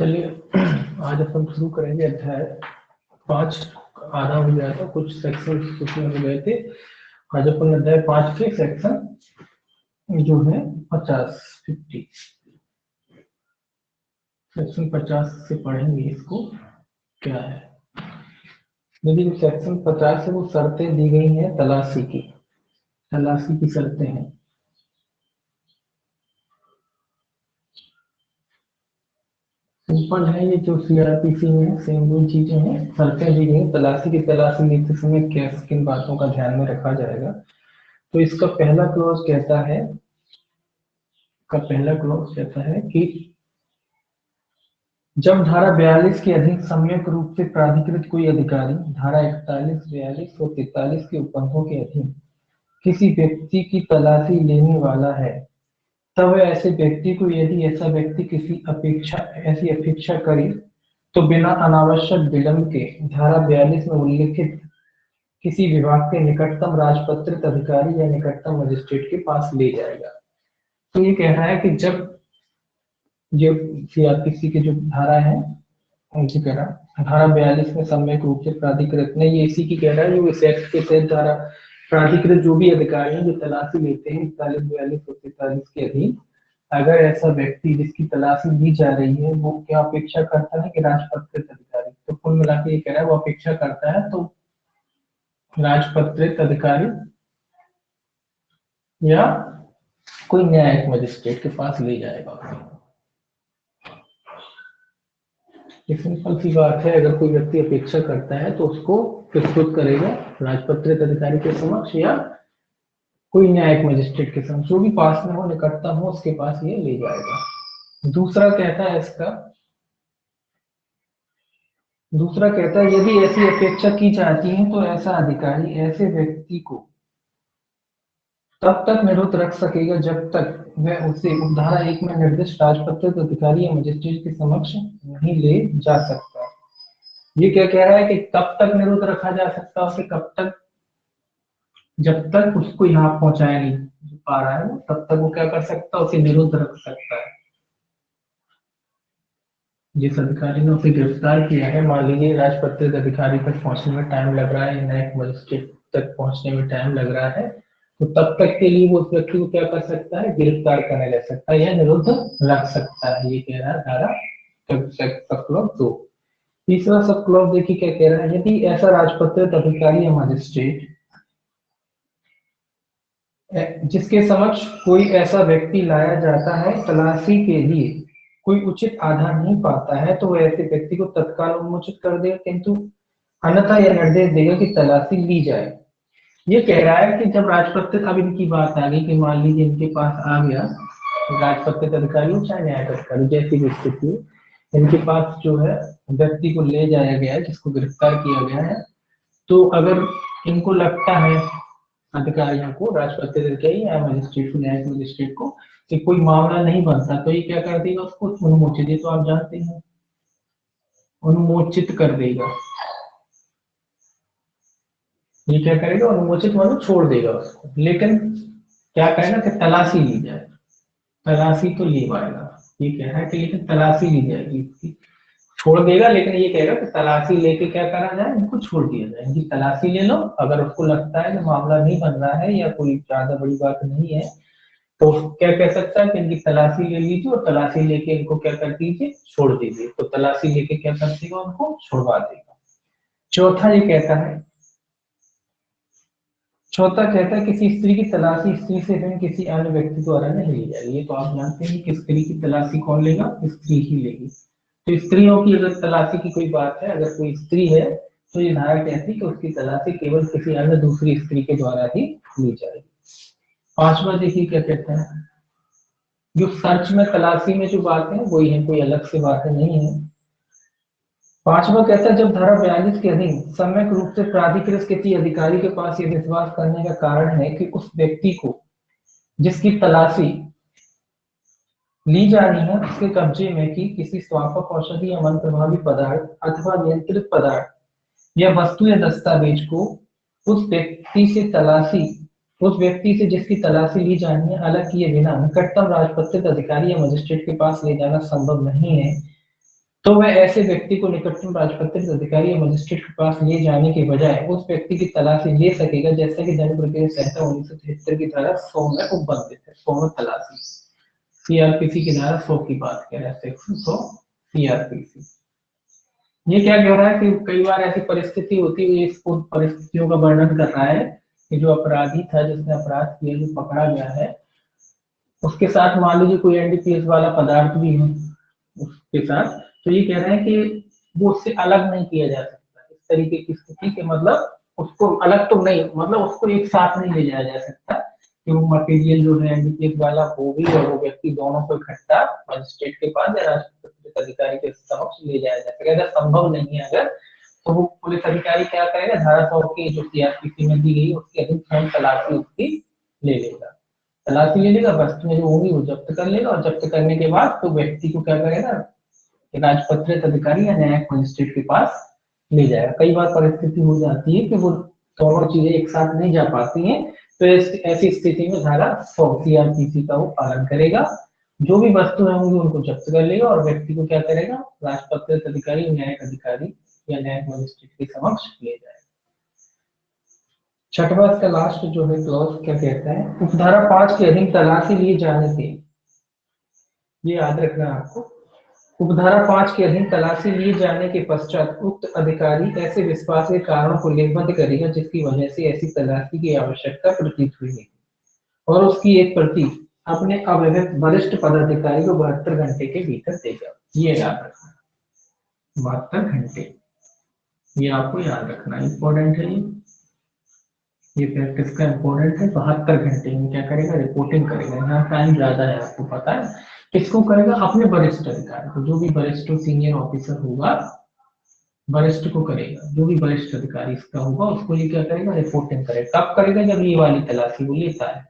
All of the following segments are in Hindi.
चलिए आज अपन शुरू करेंगे अध्याय 5। आधा हो गया था, कुछ सेक्शन उसमें हो गए थे। आज अपन अध्याय 5 के सेक्शन जो है 50 सेक्शन 50 से पढ़ेंगे इसको क्या है। यदि जो सेक्शन 50 है वो शर्तें दी गई हैं तलाशी की शर्तें हैं। सिंपल है ये जो सीआरपीसी में सेम दो चीजें हैं। शर्तें दी गई तलाशी लेते समय किन बातों का ध्यान में रखा जाएगा। तो इसका पहला क्लॉज कहता है कि जब धारा 42 के अधीन सम्यक रूप से प्राधिकृत कोई अधिकारी धारा 41, 42 और 43 के उपबंधों के अधीन किसी व्यक्ति की तलाशी लेने वाला है, तब ऐसे व्यक्ति को यदि ऐसा व्यक्ति ऐसी अपेक्षा करे तो बिना अनावश्यक विलंब के धारा 42 में उल्लिखित किसी विभाग के निकटतम राजपत्रित अधिकारी या निकटतम मजिस्ट्रेट के पास ले जाएगा। तो ये कह रहा है कि जब जो सीआरपीसी के जो धारा है उनकी कह रहा धारा 42 में सम्यक रूप से प्राधिकृत ने ये इसी की कह रहा है जो इस एक्ट के तहत धारा प्राधिकृत जो भी अधिकारी हैं जो तलाशी लेते हैं 41, 42 और 43 के अधीन, अगर ऐसा व्यक्ति जिसकी तलाशी ली जा रही है वो क्या अपेक्षा करता है कि राजपत्रित अधिकारी, तो कुल मिला के ये कह रहा है वो अपेक्षा करता है तो राजपत्रित अधिकारी या कोई न्यायिक मजिस्ट्रेट के पास ले जाएगा। ये सिंपल सी बात है, अगर कोई व्यक्ति अपेक्षा करता है तो उसको प्रस्तुत करेगा राजपत्रित अधिकारी के समक्ष या कोई न्यायिक मजिस्ट्रेट के समक्ष, जो भी पास में हो निकटतम हो उसके पास ये ले जाएगा। दूसरा कहता है यदि ऐसी अपेक्षा की जाती है तो ऐसा अधिकारी ऐसे व्यक्ति को तब तक निरुद्ध रख सकेगा जब तक वह उसे धारा 1 में निर्दिष्ट राजपत्रित अधिकारी या मजिस्ट्रेट के समक्ष नहीं ले जा सकता। ये क्या कह रहा है कि तब तक निरुद्ध रखा जा सकता है, कब तक, जब तक उसको यहाँ पहुंचाया नहीं पा रहा है तब तक वो क्या कर सकता है, उसे निरुद्ध रख सकता है। जिस अधिकारी ने उसे गिरफ्तार किया है, मान लीजिए राजपत्रित अधिकारी तक पहुंचने में टाइम लग रहा है, न्यायिक मजिस्ट्रेट तक पहुंचने में टाइम लग रहा है, तो तब तक के लिए वो उस व्यक्ति को क्या कर सकता है, गिरफ्तार करने ले सकता है या निरुद्ध रख सकता है। ये कह रहा है धारा सब क्लॉज 2। तीसरा सब क्लॉज देखिए क्या कह रहा है, यदि ऐसा राजपत्रित अधिकारी या मजिस्ट्रेट जिसके समक्ष कोई ऐसा व्यक्ति लाया जाता है तलाशी के लिए कोई उचित आधार नहीं पाता है तो वह ऐसे व्यक्ति को तत्काल उन्मोचित कर देगा, किंतु अन्यथा यह निर्देश देगा कि तलाशी ली जाए। ये कह रहा है कि जब राजपत्रित, अब इनकी बात आ गई कि मान लीजिए इनके पास आ गया राजपत्रित अधिकारी हो चाहे न्यायिक अधिकारी, जैसी भी स्थिति हो, इनके पास जो है व्यक्ति को ले जाया गया है जिसको गिरफ्तार किया गया है, तो अगर इनको लगता है अधिकारियों को राजपत्रित अधिकारी या मजिस्ट्रेट को, न्यायिक मजिस्ट्रेट को, कि कोई मामला नहीं बनता तो ये क्या कर देगा, उसको उन्मोचित, ये तो आप जानते हैं, उन्मोचित कर देगा। ये क्या करेगा, उन्मोचित मतलब छोड़ देगा उसको, लेकिन क्या कहेगा कि तलाशी ली जाए, तलाशी तो ले पाएगा। ये कह रहा है कि लेकिन तलाशी ली जाएगी इसकी, छोड़ देगा, लेकिन ये कहेगा कि तलाशी लेके क्या करा जाए, इनको छोड़ दिया जाए, इनकी तलाशी ले लो। अगर उसको लगता है कि मामला नहीं बन रहा है या कोई ज्यादा बड़ी बात नहीं है तो क्या कह सकता है कि इनकी तलाशी ले लीजिए और तलाशी लेके इनको क्या कर दीजिए, छोड़ दीजिए। तो तलाशी लेके क्या कर देगा, उनको छुड़वा देगा। चौथा कहता है किसी स्त्री की तलाशी स्त्री से भिन्न किसी अन्य व्यक्ति द्वारा नहीं ली जाएगी। ये तो आप जानते हैं कि स्त्री की तलाशी कौन लेगा, स्त्री ही लेगी। तो स्त्रियों की अगर तलाशी की कोई बात है, अगर कोई स्त्री है तो ये धारा कहती है कि उसकी तलाशी केवल किसी अन्य दूसरी स्त्री के द्वारा ही ली जाएगी। पांचवा देखिए क्या कहता है, जो सर्च में तलाशी में जो बातें हैं वही है, कोई अलग से बातें नहीं है। पांचवा कहता है जब धारा 42 के अधीन सम्यक रूप से प्राधिकृत किसी अधिकारी के पास यह विश्वास करने का कारण है कि उस व्यक्ति को जिसकी तलाशी ली जा रही है उसके कब्जे में की किसी स्वापक औषधि या मन प्रभावी पदार्थ अथवा नियंत्रित पदार्थ या वस्तु या दस्तावेज को उस व्यक्ति से जिसकी तलाशी ली जानी है अलग किए बिना निकटतम राजपत्रित अधिकारी या मजिस्ट्रेट के पास ले जाना संभव नहीं है, तो वह ऐसे व्यक्ति को निकटतम राजपत्रित अधिकारी या मजिस्ट्रेट के पास ले जाने के बजाय उस व्यक्ति की तलाशी ले सकेगा, जैसा कि जन प्रक्रिया संहिता 1973 की धारा 100 में उपबंधित है। 100 में तलाशी, सीआरपीसी की धारा 100 की बात कर रहा है, सेक्शन 100 सीआरपीसी। ये क्या कह रहा है कि कई बार ऐसी परिस्थिति होती है, इस परिस्थितियों का वर्णन कर रहा है कि जो अपराधी था, जिसने अपराध किया, जो पकड़ा गया है, उसके साथ मान लीजिए कोई एनडीपीएस वाला पदार्थ भी है उसके साथ, तो ये कह रहे हैं कि वो उससे अलग नहीं किया जा सकता। इस तरीके की स्थिति के मतलब उसको अलग तो नहीं, मतलब उसको एक साथ नहीं ले जाया जा सकता कि वो मटेरियल जो है एनडीपीएस वाला वो भी और वो व्यक्ति दोनों को इकट्ठा मजिस्ट्रेट के पास या राजपत्रित अधिकारी के समक्ष ले जाया जा सके। अगर संभव नहीं है अगर, तो वो पुलिस अधिकारी क्या करेगा, धारा 100 की जो सीआरपीसी में दी गई उसके अधीन स्वयं तलाशी उसकी ले लेगा, तलाशी ले लेगा, वस्तु में जो होगी वो जब्त कर लेगा, और जब्त करने के बाद तो व्यक्ति को क्या करेगा, राजपत्रित अधिकारी या न्यायिक मजिस्ट्रेट के पास ले जाएगा। कई बार परिस्थिति हो जाती है कि वो दोनों चीजें एक साथ नहीं जा पाती हैं, तो ऐसी स्थिति में धारा 100 सीआरपीसी का वो पालन करेगा, जो भी वस्तुएं होंगी उनको जब्त कर लेगा और व्यक्ति को क्या करेगा, राजपत्रित अधिकारी, न्यायिक अधिकारी या न्यायिक मजिस्ट्रेट के समक्ष ले जाएगा। छठवां इसका लास्ट जो है क्लॉज क्या कहता है, उपधारा 5 के अधीन तलाशी लिए जाने के, ये याद रखना आपको, उपधारा 5 के अधीन तलाशी लिए जाने के पश्चात उक्त अधिकारी ऐसे विश्वास के कारणों को लिखबद्ध करेगा जिसकी वजह से ऐसी तलाशी की आवश्यकता प्रतीत हुई है, और उसकी एक प्रति अपने अवैध वरिष्ठ पदाधिकारी को 72 घंटे के भीतर देगा। ये याद रखना, 72 घंटे, ये आपको याद रखना इंपॉर्टेंट है। ये प्रैक्टिस का इंपॉर्टेंट है। 72 घंटे में क्या करेगा, रिपोर्टिंग करेगा। यहाँ टाइम ज्यादा है, आपको पता है। किसको करेगा, अपने वरिष्ठ अधिकारी को, जो भी वरिष्ठ सीनियर ऑफिसर होगा वरिष्ठ को करेगा, जो भी वरिष्ठ अधिकारी इसका होगा उसको ये क्या करेगा, रिपोर्टिंग करेगा। कब करेगा, जब ये वाली तलाशी वो लेता है,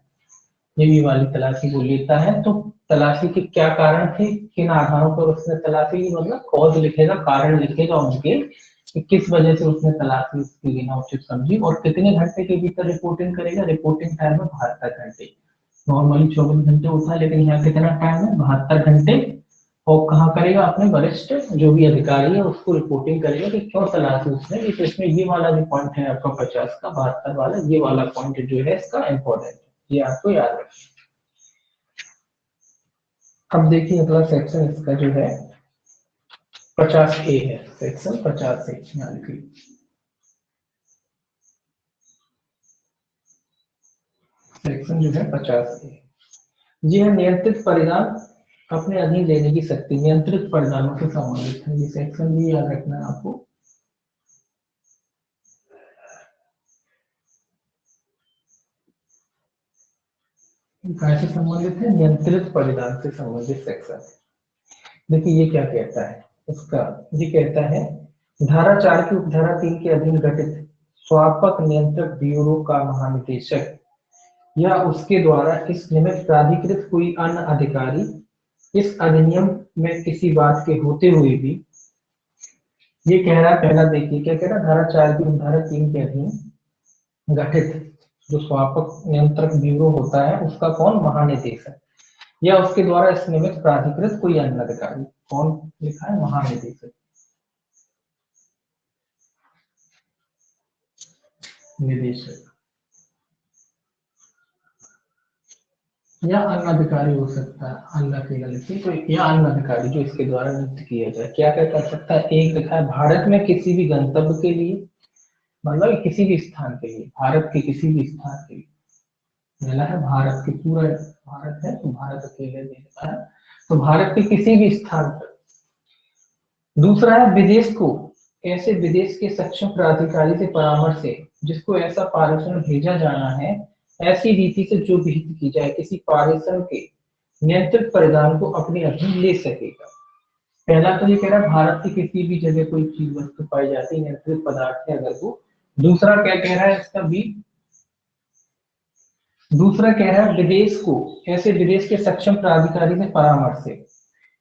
ये वाली तलाशी वो लेता है। तो तलाशी के क्या कारण थे, किन आधारों पर उसने तलाशी ली, मतलब कॉज लिखेगा, कारण लिखेगा उनके कि किस वजह से उसने तलाशी उसकी लेना उचित समझी, और कितने घंटे के भीतर रिपोर्टिंग करेगा। रिपोर्टिंग टाइम है 72 घंटे, नॉर्मली 24 घंटे होता है, लेकिन यहाँ कितना टाइम है, 72 घंटे। और कहाँ करेगा, अपने वरिष्ठ जो भी अधिकारी है उसको रिपोर्टिंग करेगा कि क्यों तलाशी उसने ली। तो इसमें ये वाला जो पॉइंट है आपका 50 का, 72 वाला, ये वाला पॉइंट जो है इसका इंपॉर्टेंट है, ये आपको याद रखना। अब देखिए अगला सेक्शन इसका जो है 50A है, सेक्शन 50A ध्यान रखिए। सेक्शन जो है 50A, ये है नियंत्रित परिणाम अपने अधीन लेने की शक्ति, नियंत्रित परिणामों से संबंधित है ये सेक्शन, भी याद रखना है आपको। कैसे संबंधित है, नियंत्रित परिणाम से संबंधित सेक्शन। देखिए ये क्या कहता है उसका, ये कहता है धारा 4 की उपधारा 3 के अधीन गठित स्वापक नियंत्रक ब्यूरो का महानिदेशक या उसके द्वारा इस निमित्त प्राधिकृत कोई अन्य अधिकारी इस अधिनियम में किसी बात के होते हुए भी, ये कह रहा है, पहला देखिए क्या कह रहा है, धारा 4 की धारा 3 के अधीन गठित जो स्वापक नियंत्रक ब्यूरो होता है उसका कौन, महानिदेशक, या उसके द्वारा इस निमित्त प्राधिकृत कोई अन्य अधिकारी, कौन लिखा है, महानिदेशक, निदेशक या अन्य अधिकारी हो सकता है, अन्य के लिखिए तो, या अन्य अधिकारी जो इसके द्वारा नियुक्त किया जाए। क्या क्या कर सकता है, एक लिखा है भारत में किसी भी गंतव्य के लिए, मतलब किसी भी स्थान के लिए, भारत के किसी भी स्थान के लिए, पहला है भारत के, पूरा भारत है तो भारत अकेले देता है, तो भारत के किसी भी स्थान पर। दूसरा है विदेश को, ऐसे विदेश के सक्षम प्राधिकारी से परामर्श से जिसको ऐसा पारेषण भेजा जाना है, ऐसी रीति से जो विहित की जाए किसी पारेषण के नियंत्रित परिधान को अपने अधीन ले सकेगा। पहला तो ये कह रहा है भारत की किसी भी जगह कोई चीज वस्तु पाई जाती है, नियंत्रित पदार्थ है अगर वो। दूसरा क्या कह रहा है इसका भी, दूसरा कह रहा है विदेश को, ऐसे विदेश के सक्षम प्राधिकारी से परामर्श से,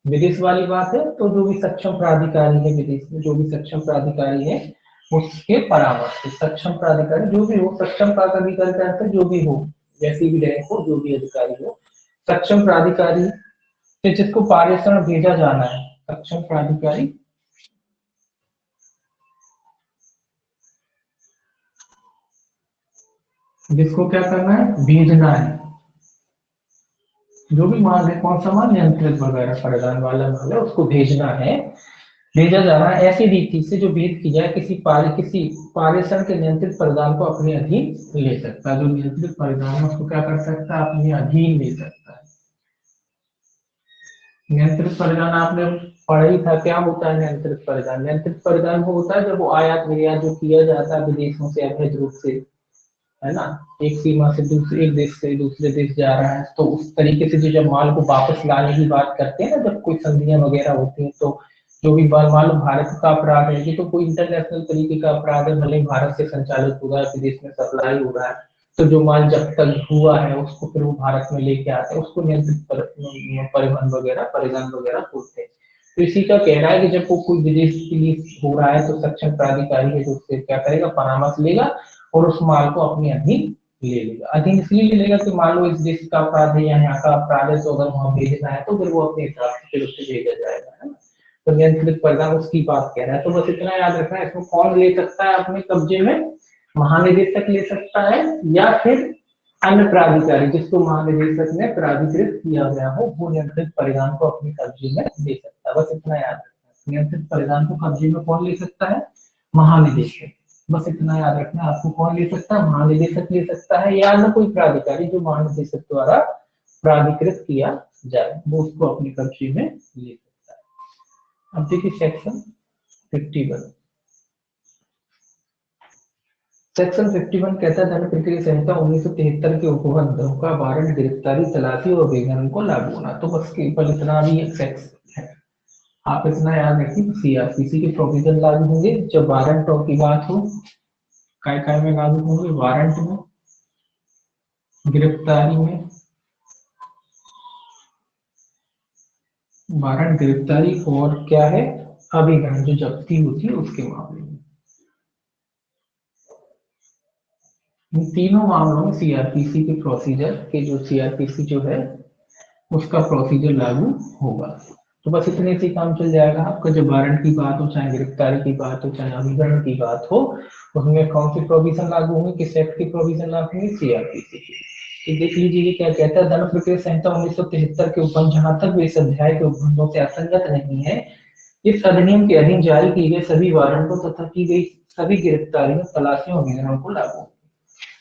विदेश वाली बात है तो जो भी सक्षम प्राधिकारी है विदेश में, जो भी सक्षम प्राधिकारी है उसके परामर्श से, सक्षम प्राधिकारी जो भी हो, सक्षम प्राधिकारी का अर्थ जो भी हो, जैसी भी रैंक हो, जो भी अधिकारी हो, सक्षम प्राधिकारी से जिसको पारेषण भेजा जाना है, सक्षम प्राधिकारी जिसको क्या करना है, भेजना है। जो भी माल है, कौन सा माल, नियंत्रित वगैरह परिधान वाला माल है, उसको भेजना है, भेजा जा रहा है ऐसी रीति से जो भेद की जाए किसी पारेषण के नियंत्रित परिधान को अपने अधीन ले सकता है। जो नियंत्रित परिधान है उसको क्या कर सकता है, अपने अधीन ले सकता है। नियंत्रित परिधान आपने पढ़ा ही था, क्या होता है नियंत्रित परिधान। नियंत्रित परिधान वो होता है जब वो आयात निर्यात जो किया जाता है विदेशों से अवैध रूप से, है ना, एक सीमा से दूसरे, एक देश से दूसरे देश जा रहा है, तो उस तरीके से जो जब माल को वापस लाने की बात करते हैं ना, जब कोई संधियां वगैरह होती हैं, तो जो भी माल भारत का अपराध है, ये तो कोई इंटरनेशनल तरीके का अपराध है, भले ही भारत से संचालित हो रहा है, विदेश में सप्लाई हो रहा है, तो जो माल जब तक हुआ है उसको फिर वो भारत में लेके आते हैं, उसको नियंत्रित परिवहन वगैरह परिवहन वगैरह बोलते हैं। तो इसी का कहना है कि जब वो कोई विदेश के लिए हो रहा है तो सक्षम प्राधिकारी है जो उससे क्या करेगा, परामर्श लेगा और उस माल को अपने अधीन ले लेगा। अधीन इसलिए ले लेगा कि मान लो इस देश का अपराध है या यहाँ का अपराध है, तो अगर वहां भेजना है तो फिर वो अपने हिसाब से फिर उससे भेजा जाएगा, है ना। तो नियंत्रित परिधान उसकी बात कह रहा है। तो बस इतना याद रखना है, इसमें कौन ले सकता है अपने कब्जे में, महानिदेशक ले सकता है या फिर अन्य प्राधिकारी जिसको महानिदेशक ने प्राधिकृत किया गया हो, वो नियंत्रित परिधान को अपने कब्जे में ले सकता है। बस इतना याद रखना है, नियंत्रित परिधान को कब्जे में कौन ले सकता है, महानिदेशक। बस इतना याद रखना, आपको कौन ले सकता है, महानिदेशक ले सकता है या न कोई प्राधिकारी जो महानिदेशक द्वारा प्राधिकृत किया जाए, वो उसको अपने कब्जे में ले सकता है। अब देखिए सेक्शन 51। सेक्शन 51 कहता है धन प्रक्रिया संहिता 1973 के उपबंधों का वारंट, गिरफ्तारी, तलाशी और वेतन को लागू होना। तो बस केवल इतना भी एक सेक्शन है, आप इतना याद रखिए, सीआरपीसी के प्रोविजन लागू होंगे जब वारंट की बात हो। काय काय में लागू होंगे, वारंट में, गिरफ्तारी में, वारंट, गिरफ्तारी और क्या है, अभिगम जो जब्ती होती है उसके मामले में। इन तीनों मामलों में सीआरपीसी के प्रोसीजर के जो सीआरपीसी जो है उसका प्रोसीजर लागू होगा। तो बस इतने से काम चल जाएगा आपका। जब वारंट की बात हो, चाहे गिरफ्तारी की बात हो, चाहे अभिकरण की बात हो, उसमें कौन सी प्रोविजन लागू होंगे, किस एक्ट की प्रोविजन लागू होंगे, सीआरपीसी की। तो देख लीजिए ये क्या कहता है, धन प्रक्रिया संहिता 1973 के उपबंध जहां तक वे इस अध्याय के उपबंधों से असंगत नहीं है, इस अधिनियम के अधीन जारी की गई सभी वारंटों तथा की गई सभी गिरफ्तारियों, तलाशियों और निगरानों को लागू।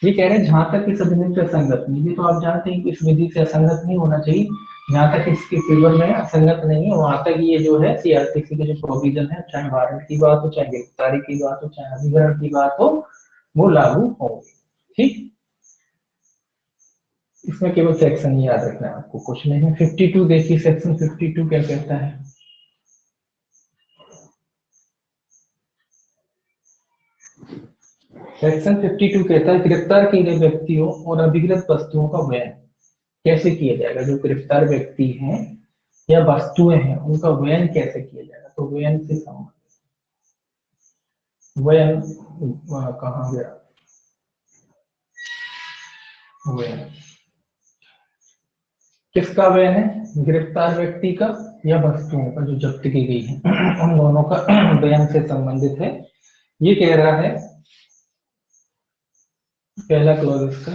ये कह रहे हैं जहां तक इस अधिनियम से असंगत नहीं, ये तो आप जानते हैं कि इस विधि से असंगत नहीं होना चाहिए, जहां तक इसके फेवर में असंगत नहीं है वहां तक ये जो है सीआरपीसी के जो प्रोविजन है, चाहे वारंट की बात हो, चाहे गिरफ्तारी की बात हो, चाहे अधिग्रहण की बात हो, वो लागू होंगे। ठीक, इसमें केवल सेक्शन ही याद रखना है आपको, कुछ नहीं है। 52 देखिए, सेक्शन 52 क्या कहता है। सेक्शन 52 कहता है गिरफ्तार किए गए व्यक्तियों और अभिगत वस्तुओं का वयन कैसे किया जाएगा। जो गिरफ्तार व्यक्ति हैं या वस्तुएं हैं उनका वयन कैसे किया जाएगा। तो वयन से संबंधित, वयन कहाँ गया, वयन किसका वयन है, गिरफ्तार व्यक्ति का या वस्तुओं का जो जब्त की गई है उन दोनों का वयन से संबंधित है। ये कह रहा है पहला क्लॉज इसका,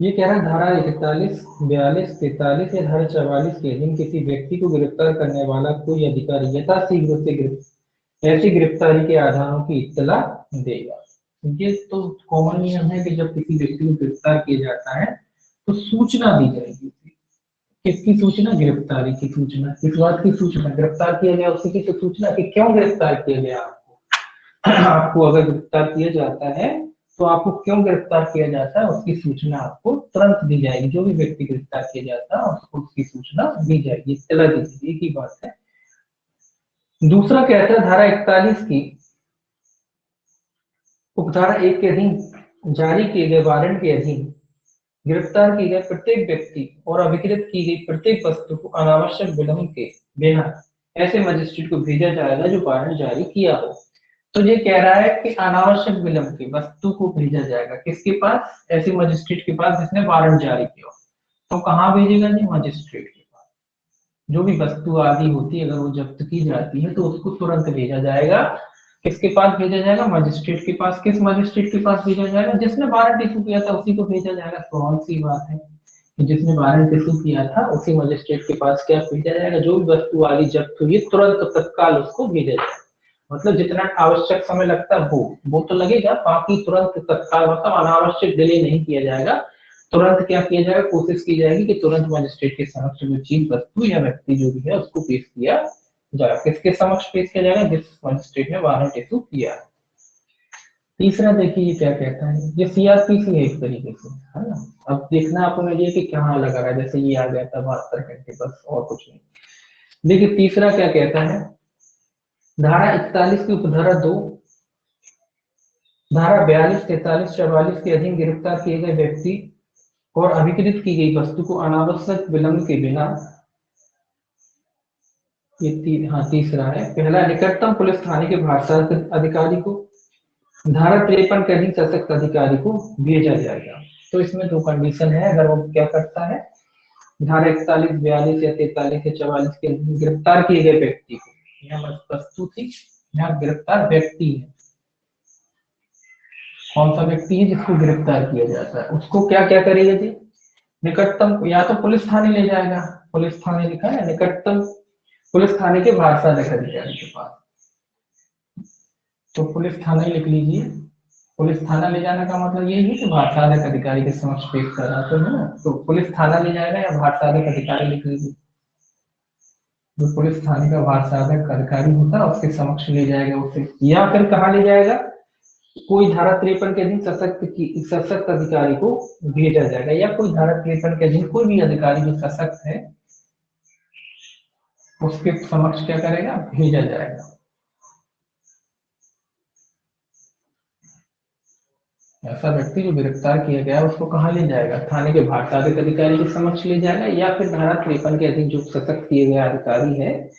ये कह रहा है धारा 41, 42, 43 या धारा 44 के अधीन किसी व्यक्ति को गिरफ्तार करने वाला कोई अधिकारी यथाशीघ्र से ऐसी गिरफ्तारी के आधारों की इत्तला देगा। ये तो कॉमन नियम है कि जब किसी व्यक्ति को गिरफ्तार किया जाता है तो सूचना दी जाएगी। किसकी सूचना, गिरफ्तारी की सूचना। किस बात की सूचना, गिरफ्तार किया गया उसी की तो सूचना कि क्यों गिरफ्तार किया गया आपको। आपको अगर गिरफ्तार किया जाता है तो आपको क्यों गिरफ्तार किया जाता है उसकी सूचना आपको तुरंत दी जाएगी। जो भी व्यक्ति गिरफ्तार किया जाता है उसको उसकी सूचना दी जाएगी, इत्तला दी जाएगी, एक ही बात है। दूसरा कहता है धारा 41 की उपधारा 1 के अधीन जारी किए गए वारंट के अधीन गिरफ्तार किए गए प्रत्येक व्यक्ति और अभिकृत की गई प्रत्येक वस्तु को अनावश्यक विलंब के बिना ऐसे मजिस्ट्रेट को भेजा जाएगा जो वारंट जारी किया हो। तो ये कह रहा है कि अनावश्यक विलंब के वस्तु को भेजा जाएगा किसके पास, ऐसे मजिस्ट्रेट के पास जिसने वारंट जारी किया हो। तो कहाँ भेजेगा जी, मजिस्ट्रेट के पास। जो भी वस्तु आदि होती है अगर वो जब्त की जाती है तो उसको तुरंत भेजा जाएगा किसके पास भेजा जाएगा? मजिस्ट्रेट के पास। किस मजिस्ट्रेट के पास भेजा जाएगा? जिसने वारंट इशू किया था उसी को भेजा जाएगा। कौन सी बात है कि जिसने वारंट इशू किया था उसी मजिस्ट्रेट के पास क्या भेजा जाएगा? जो भी वस्तु आदि जब्त हुई तुरंत तत्काल उसको भेजा जाएगा। मतलब जितना आवश्यक समय लगता है वो तो लगेगा, बाकी तुरंत तत्काल मतलब अनावश्यक डिले नहीं किया जाएगा। तुरंत क्या किया जाएगा? कोशिश की जाएगी कि तुरंत मजिस्ट्रेट के समक्ष जो चीज वस्तु या व्यक्ति जो भी है उसको पेश किया जाएगा। किसके समक्ष पेश किया जाएगा? जिस मजिस्ट्रेट ने वारंट इशू किया। तीसरा देखिए ये क्या कहता है, ये सीआरपीसी है एक तरीके से, है ना। अब देखना आपको मुझे कि कहाँ लगा रहा है, जैसे ये आ गया था 72 घंटे, बस और कुछ नहीं। देखिए तीसरा क्या कहता है, धारा 41 की उपधारा 2, धारा 42, 43, 44 के अधीन गिरफ्तार किए गए व्यक्ति और अभिकृत की गई वस्तु को अनावश्यक विलंब के बिना, हाँ तीसरा है, पहला निकटतम पुलिस थाने के भारसाधक अधिकारी को, धारा 53 के अधीन सशक्त अधिकारी को भेजा जाएगा। तो इसमें दो कंडीशन है, अगर वो क्या करता है, धारा 41, 42 या 43 या 44 के अधीन गिरफ्तार किए गए व्यक्ति को, यहाँ वस्तु थी, यहाँ गिरफ्तार व्यक्ति है, कौन सा व्यक्ति है जिसको गिरफ्तार किया जाता है, उसको क्या क्या करेगा जी? निकटतम, या तो पुलिस थाने ले जाएगा, पुलिस थाने लिखा है, निकटतम पुलिस थाने के भारसाधक अधिकारी के पास, तो पुलिस थाना ही लिख लीजिए। पुलिस थाना ले जाने का मतलब यही है कि भारसाधक अधिकारी के समक्ष पेश करा, तो है ना, तो पुलिस थाना ले जाएगा या भारसाधक अधिकारी लिख लीजिए। जो पुलिस थाने का भारसाधक अधिकारी होता है उसके समक्ष ले जाएगा उसे, या फिर कहाँ ले जाएगा? कोई धारा 53 के अधीन सशक्त अधिकारी को भेजा जाएगा, या कोई धारा 53 के अधीन कोई भी अधिकारी जो सशक्त है उसके समक्ष क्या करेगा? भेजा जाएगा। ऐसा व्यक्ति जो गिरफ्तार किया गया उसको कहाँ ले जाएगा? थाने के भारसाधक अधिकारी के समक्ष ले जाएगा, या फिर धारा 53 के अधीन जो सशक्त किए गए अधिकारी है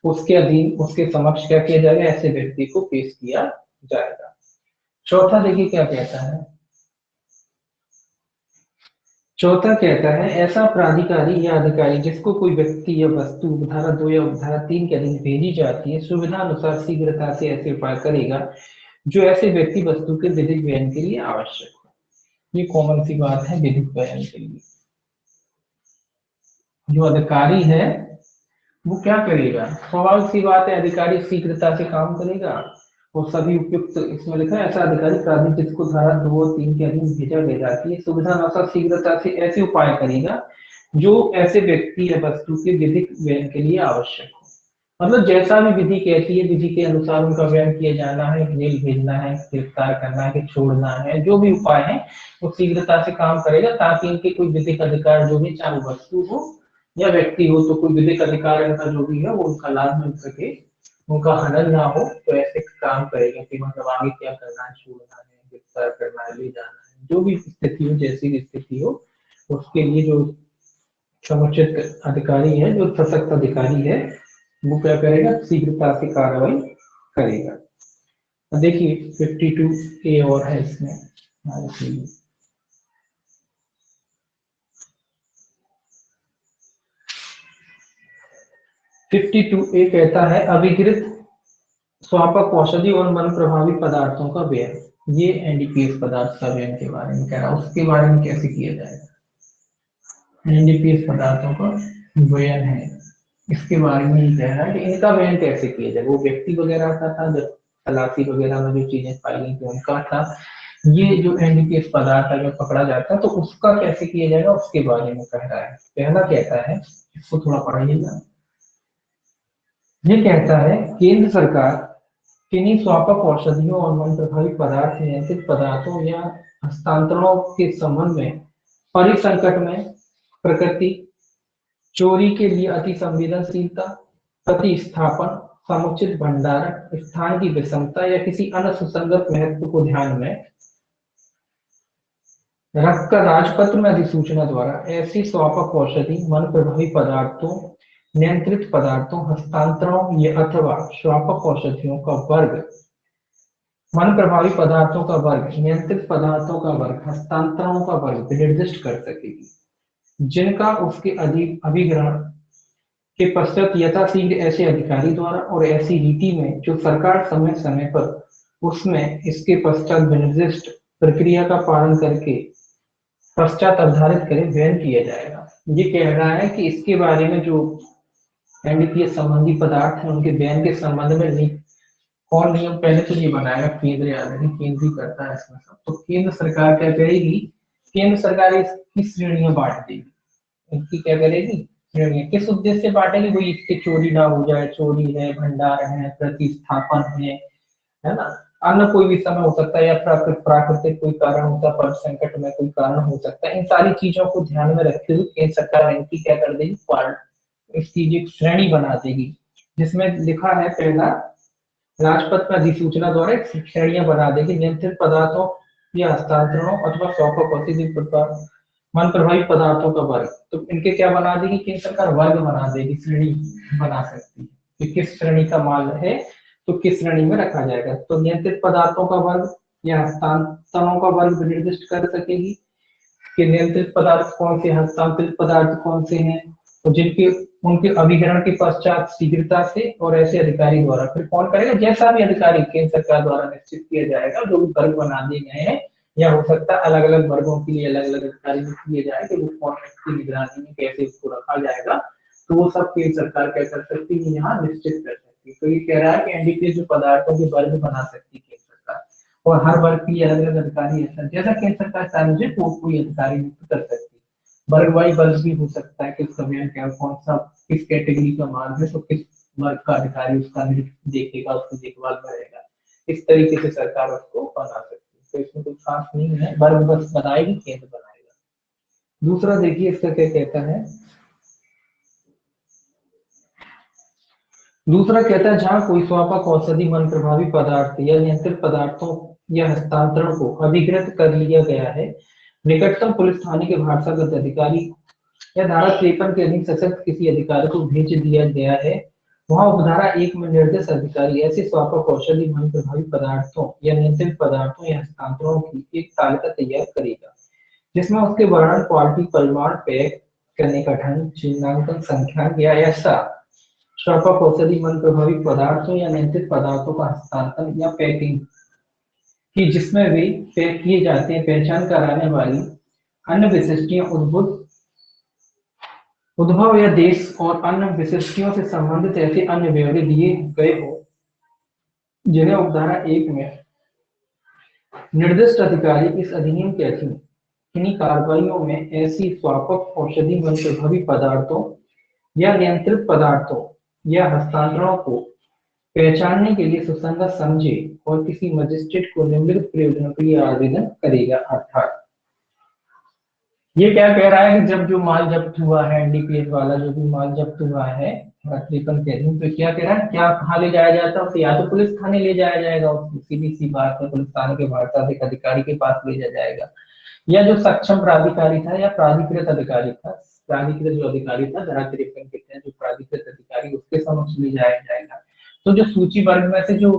उसके अधीन उसके समक्ष क्या किया जाएगा? ऐसे व्यक्ति को पेश किया जाएगा। चौथा देखिए क्या कहता है, चौथा कहता है ऐसा प्राधिकारी या अधिकारी जिसको कोई व्यक्ति या वस्तु धारा 2 या धारा 3 के अधीन भेजी जाती है सुविधा अनुसार शीघ्रता से ऐसे उपाय करेगा जो ऐसे व्यक्ति वस्तु के विधिक व्ययन के लिए आवश्यक हो। ये कॉमन सी बात है विधिक व्ययन के लिए। जो अधिकारी है वो क्या करेगा? स्वाभाविक सी बात है, अधिकारी शीघ्रता से काम करेगा और सभी उपयुक्त, इसमें लिखा है ऐसा अधिकारी प्राधिकृत जिसको धारा 2 और 3 के अधीन भेजा गया जाती है सुविधा अनुसार शीघ्रता से ऐसे उपाय करेगा जो ऐसे व्यक्ति या वस्तु के विधिक व्ययन के लिए आवश्यक हो। मतलब जैसा भी विधि कहती है विधि के अनुसार उनका व्ययन किया जाना है, जेल भेजना है, गिरफ्तार करना है, छोड़ना है, जो भी उपाय है वो शीघ्रता से काम करेगा ताकि इनके कोई विधिक अधिकार जो भी, चाहे वस्तु हो या व्यक्ति हो, तो कोई विधिक अधिकार इनका जो भी है वो उनका लाभ मिल सके, उनका हनन ना हो। तो ऐसे काम करेगा कि मतलब आगे क्या करना है, छोड़ना है, गिरफ्तार करना है, ले जाना है, जो भी स्थिति हो, जैसी भी स्थिति हो, उसके लिए जो समुचित अधिकारी है, जो सशक्त अधिकारी है, वो क्या करेगा? शीघ्रता से कार्रवाई करेगा। देखिए 52A और है इसमें, 52A कहता है अभिकृत स्वापक औषधि और मन प्रभावी पदार्थों का व्यय। ये एनडीपीएस पदार्थ का व्यय के बारे में कह रहा है, उसके बारे में कैसे किया जाएगा? एनडीपीएस पदार्थों का व्यय है, इसके बारे में ही कह रहा है कि इनका व्यय कैसे किया जाए। वो व्यक्ति वगैरह का था जब तलाशी वगैरह में जो चीजें पाई गई थी उनका था, ये जो एनडीपीएस पदार्थ अगर पकड़ा जाता है तो उसका कैसे किया जाएगा उसके बारे में कह रहा है। पहला कहता है, इसको थोड़ा पढ़िएगा, ये कहता है केंद्र सरकार किन्हीं स्वापक औषधियों और मन प्रभावी पदार्थ नियंत्रित पदार्थों या हस्तांतरणों के संबंध में परिसंकट में प्रकृति, चोरी के लिए अति संवेदनशीलता, प्रतिस्थापन, समुचित भंडारण, स्थान की विषमता या किसी अन्य सुसंगत महत्व को ध्यान में रखकर राजपत्र में अधिसूचना द्वारा ऐसी स्वापक औषधि, मन प्रभावी पदार्थों, नियंत्रित पदार्थों, हस्तांतरणों या अथवा स्वापक औषधियों का वर्ग, मन प्रभावी पदार्थों का वर्ग, नियंत्रित पदार्थों का वर्ग, हस्तांतरणों का वर्ग निर्दिष्ट कर सकेगी जिनका उसके अभिग्रहण के पश्चात यथाशीघ्र ऐसे अधिकारी द्वारा और ऐसी रीति में जो सरकार समय समय पर उसमें इसके पश्चात विनिर्दिष्ट प्रक्रिया का पालन करके पश्चात निर्धारित करे बैन किया जाएगा। ये कह रहा है कि इसके बारे में जो एनडीपीएस संबंधी पदार्थ है उनके बैन के संबंध में कौन नियम पहले तो ये बनाएगा, केंद्र, याद रखें केंद्र ही करता है इसमें सब। तो केंद्र सरकार क्या करेगी, केंद्र सरकार इसकी श्रेणियां बांट देगी। इनकी क्या करेगी, श्रेणियां। किस उद्देश्य से बांटेगी, वही इसके चोरी ना हो जाए, चोरी है, भंडार है, प्रतिस्थापन है ना, अन्य कोई भी समय हो सकता है, या प्राकृतिक कोई कारण होता है, पर संकट में कोई कारण हो सकता है। इन सारी चीजों को ध्यान में रखते हुए केंद्र सरकार इनकी क्या कर देगी, इसकी एक श्रेणी बना देगी, जिसमें लिखा है पहला, राजपत्र में अधिसूचना द्वारा श्रेणियां बना देगी। नियंत्रित पदार्थों या हस्तांतरणों अथवा मन प्रभावी पदार्थों का वर्ग, तो इनके क्या बना देगी केंद्र सरकार, वर्ग बना देगी, श्रेणी बना सकती है कि किस श्रेणी का माल है तो किस श्रेणी में रखा जाएगा। तो नियंत्रित पदार्थों का वर्ग या हस्तांतरणों का वर्ग निर्दिष्ट कर सकेगी कि नियंत्रित पदार्थ कौन से, हस्तांतरित पदार्थ कौन से हैं, तो जिनके उनके अभिकरण के पश्चात शीघ्रता से और ऐसे अधिकारी द्वारा, फिर कौन करेगा, जैसा भी अधिकारी केंद्र सरकार द्वारा निश्चित किया जाएगा, जो भी वर्ग बना दिए गए हैं, या हो सकता है अलग अलग वर्गों के लिए अलग अलग अधिकारी नियुक्त किए जाए कि वो कौन की निगरानी में कैसे उसको रखा जाएगा, तो वो सब केंद्र सरकार क्या कर सकती है, यहाँ निश्चित कर सकती है। तो ये कह रहा है कि एनडीपीएस जो पदार्थों के वर्ग बना सकती है केंद्र सरकार, और हर वर्ग की अलग अलग अधिकारी, ऐसा जैसा केंद्र सरकार चाहे कोई अधिकारी नियुक्त कर सकती है। वर्ग वाई वर्ग भी हो सकता है कि समय क्या, कौन सा किस कैटेगरी का माल है, तो किस वर्ग का अधिकारी उसका देखेगा, उसकी देखभाल करेगा। इस तरीके से सरकार उसको बना सकती है। तो इसमें कुछ खास नहीं है, वर्ग बस बनाएगी, केंद्र बनाएगा। दूसरा देखिए इसका क्या कहता है, दूसरा कहता है जहां कोई स्वापक औषधि मन प्रभावी पदार्थ या नियंत्रित पदार्थों या हस्तांतरण को अधिकृत कर लिया गया है, निकटतम पुलिस थाने के भाषागत अधिकारी या धारा 53 के अधीन सशक्त किसी अधिकारी को भेज दिया गया है, वहां उपधारा 1 में निर्देश अधिकारी ऐसे स्वापक औषधि मन प्रभावी पदार्थों या नियंत्रित पदार्थों या हस्तांतरणों की एक तालिका तैयार करेगा, जिसमें उसके वर्णन, क्वालिटी, परिमाण, पैक करने का ढंग, चिन्हांकन, संख्या या ऐसा स्वापक औषधि मन प्रभावी पदार्थों या नियंत्रित पदार्थों का हस्तांतरण या पैकिंग की जिसमें वे पैक किए जाते हैं, पहचान कराने वाली अन्य विशिष्टियां, उद्भव या देश और अन्य विशिष्टियों से संबंधित ऐसे अन्य ब्यौरे दिए गए हो जिन्हें उपधारा 1 में निर्दिष्ट अधिकारी इस अधिनियम के अधीन किन्हीं कार्रवाइयों में ऐसी स्वापक औषधि मन प्रभावी पदार्थों या नियंत्रित पदार्थों या हस्तांतरणों को पहचानने के लिए सुसंगत समझे और किसी मजिस्ट्रेट को निम्नलिखित प्रयोजनों के लिए आवेदन करेगा। अर्थात ये क्या कह रहा है कि जब जो माल जब्त हुआ है, एनडीपीएस वाला जो भी माल जब्त हुआ है 53 के अधीन, तो क्या कह रहा है, क्या कहाँ ले जाया जाता है, तो या तो पुलिस थाने ले जाया जाएगा, सीधी सी बात है, पुलिस थाने के भारताधिक अधिकारी के पास ले जाया जाएगा, या जो सक्षम प्राधिकारी था या प्राधिकृत अधिकारी था, प्राधिकृत जो अधिकारी था धारा 53 के तहत जो प्राधिकृत अधिकारी, उसके समक्ष ले जाया जाएगा। तो जो सूची वर्ग में से जो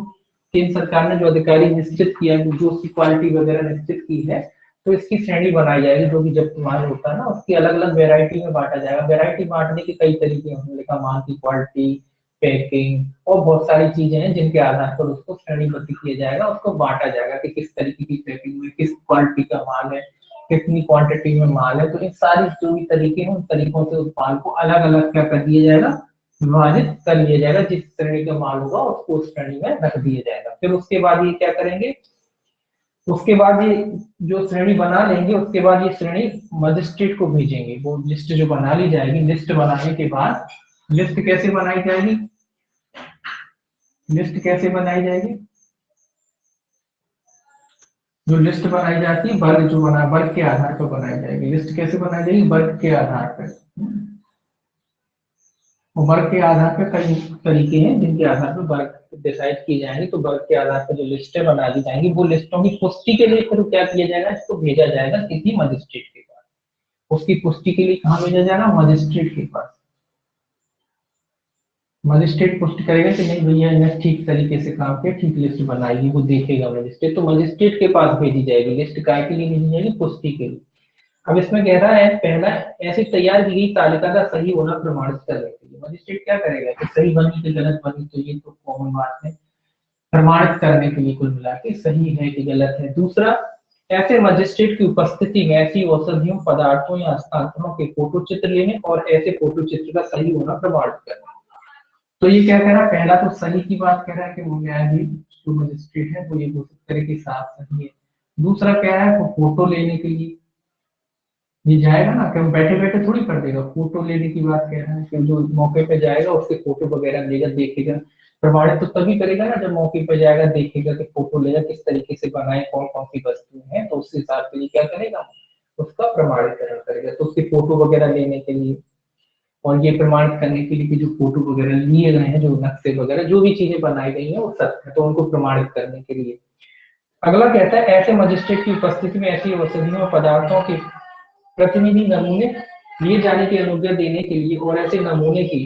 केंद्र सरकार ने जो अधिकारी निश्चित किया, जो उसकी क्वालिटी वगैरह निश्चित की है, तो इसकी श्रेणी बनाई जाएगी, जो भी जब्त माल होता है ना उसकी अलग अलग वेरायटी में बांटा जाएगा। वेरायटी बांटने के कई तरीके हमने लिखा, माल की क्वालिटी, पैकिंग और बहुत सारी चीजें हैं जिनके आधार पर उसको श्रेणीबद्ध किया जाएगा, उसको बांटा जाएगा कि किस तरीके की पैकिंग में किस क्वालिटी का माल है, कितनी क्वांटिटी में माल है। तो इन सारी जो भी तरीके हैं उन तरीकों से उस माल को अलग अलग क्या कर दिया जाएगा, विभाजित कर लिया जाएगा, जिस श्रेणी का माल होगा उसको उस श्रेणी में रख दिया जाएगा। फिर उसके बाद ये क्या करेंगे, उसके बाद ये जो श्रेणी बना लेंगे, उसके बाद ये श्रेणी मजिस्ट्रेट को भेजेंगे। वो लिस्ट जो बना ली जाएगी, लिस्ट बनाने के बाद लिस्ट कैसे बनाई जाएगी, लिस्ट कैसे बनाई जाएगी, जो लिस्ट बनाई जाती है वर्ग जो बना वर्ग के आधार पर बनाई जाएगी। लिस्ट कैसे बनाई जाएगी, वर्ग के आधार पर। वर्ग के आधार पर कई तरीके हैं जिनके आधार पर वर्ग डिसाइड किए जाएंगे। तो वर्ग के आधार पर जो लिस्टें बना दी जाएंगी, वो लिस्टों की पुष्टि के लिए फिर क्या किया जाएगा, इसको भेजा जाएगा किसी मजिस्ट्रेट के पास। उसकी पुष्टि के लिए कहाँ भेजा जाएगा, मजिस्ट्रेट के पास। मजिस्ट्रेट पुष्टि करेगा कि नहीं भैया ने ठीक तरीके से काम किया, ठीक लिस्ट बनाएगी, वो देखेगा मजिस्ट्रेट, तो मजिस्ट्रेट के पास भेजी जाएगी। लिस्ट काय के लिए भेजी जाएगी, पुष्टि के लिए। अब इसमें कह रहा है पहला, ऐसे तैयार की गई तालिका का सही होना प्रमाणित करने के लिए। लिए मजिस्ट्रेट क्या करेगा कि सही बनी कि गलत बनी, तो ये तो कॉमन बात है, प्रमाणित करने के लिए कुल मिला के सही है कि गलत है। दूसरा, ऐसे मजिस्ट्रेट की उपस्थिति में ऐसी औषधियों, पदार्थों या हस्तांतरों के फोटो चित्र लेने और ऐसे फोटो चित्र का सही होना प्रमाणित करना। तो ये क्या कह रहा है, पहला तो सही की बात कह रहा है कि वो न्यायाधीश जो मजिस्ट्रेट है वो ये घोषित करे कि साफ सही है। दूसरा क्या है, वो फोटो लेने के लिए ये जाएगा ना, कि बैठे बैठे थोड़ी कर देगा, फोटो लेने की बात कह रहा है कि जो मौके पे जाएगा उसके फोटो वगैरह लेगा, देखेगा, प्रमाणित तो तभी करेगा ना जब मौके पे जाएगा, देखेगा कि फोटो लेगा किस तरीके से बनाए, कौन कौन सी वस्तुएं हैं, तो उस हिसाब से क्या करेगा, उसका प्रमाणीकरण करेगा। तो उसकी फोटो वगैरह लेने के लिए और ये प्रमाणित करने के लिए कि जो फोटो वगैरह लिए गए हैं, जो नक्शे वगैरह जो भी चीजें बनाई गई हैं वो सत्य है, तो उनको प्रमाणित करने के लिए। अगला कहता है ऐसे मजिस्ट्रेट की उपस्थिति में ऐसी औषधियों और पदार्थों के प्रतिनिधि नमूने लिए जाने की अनुज्ञा देने के लिए और ऐसे नमूने की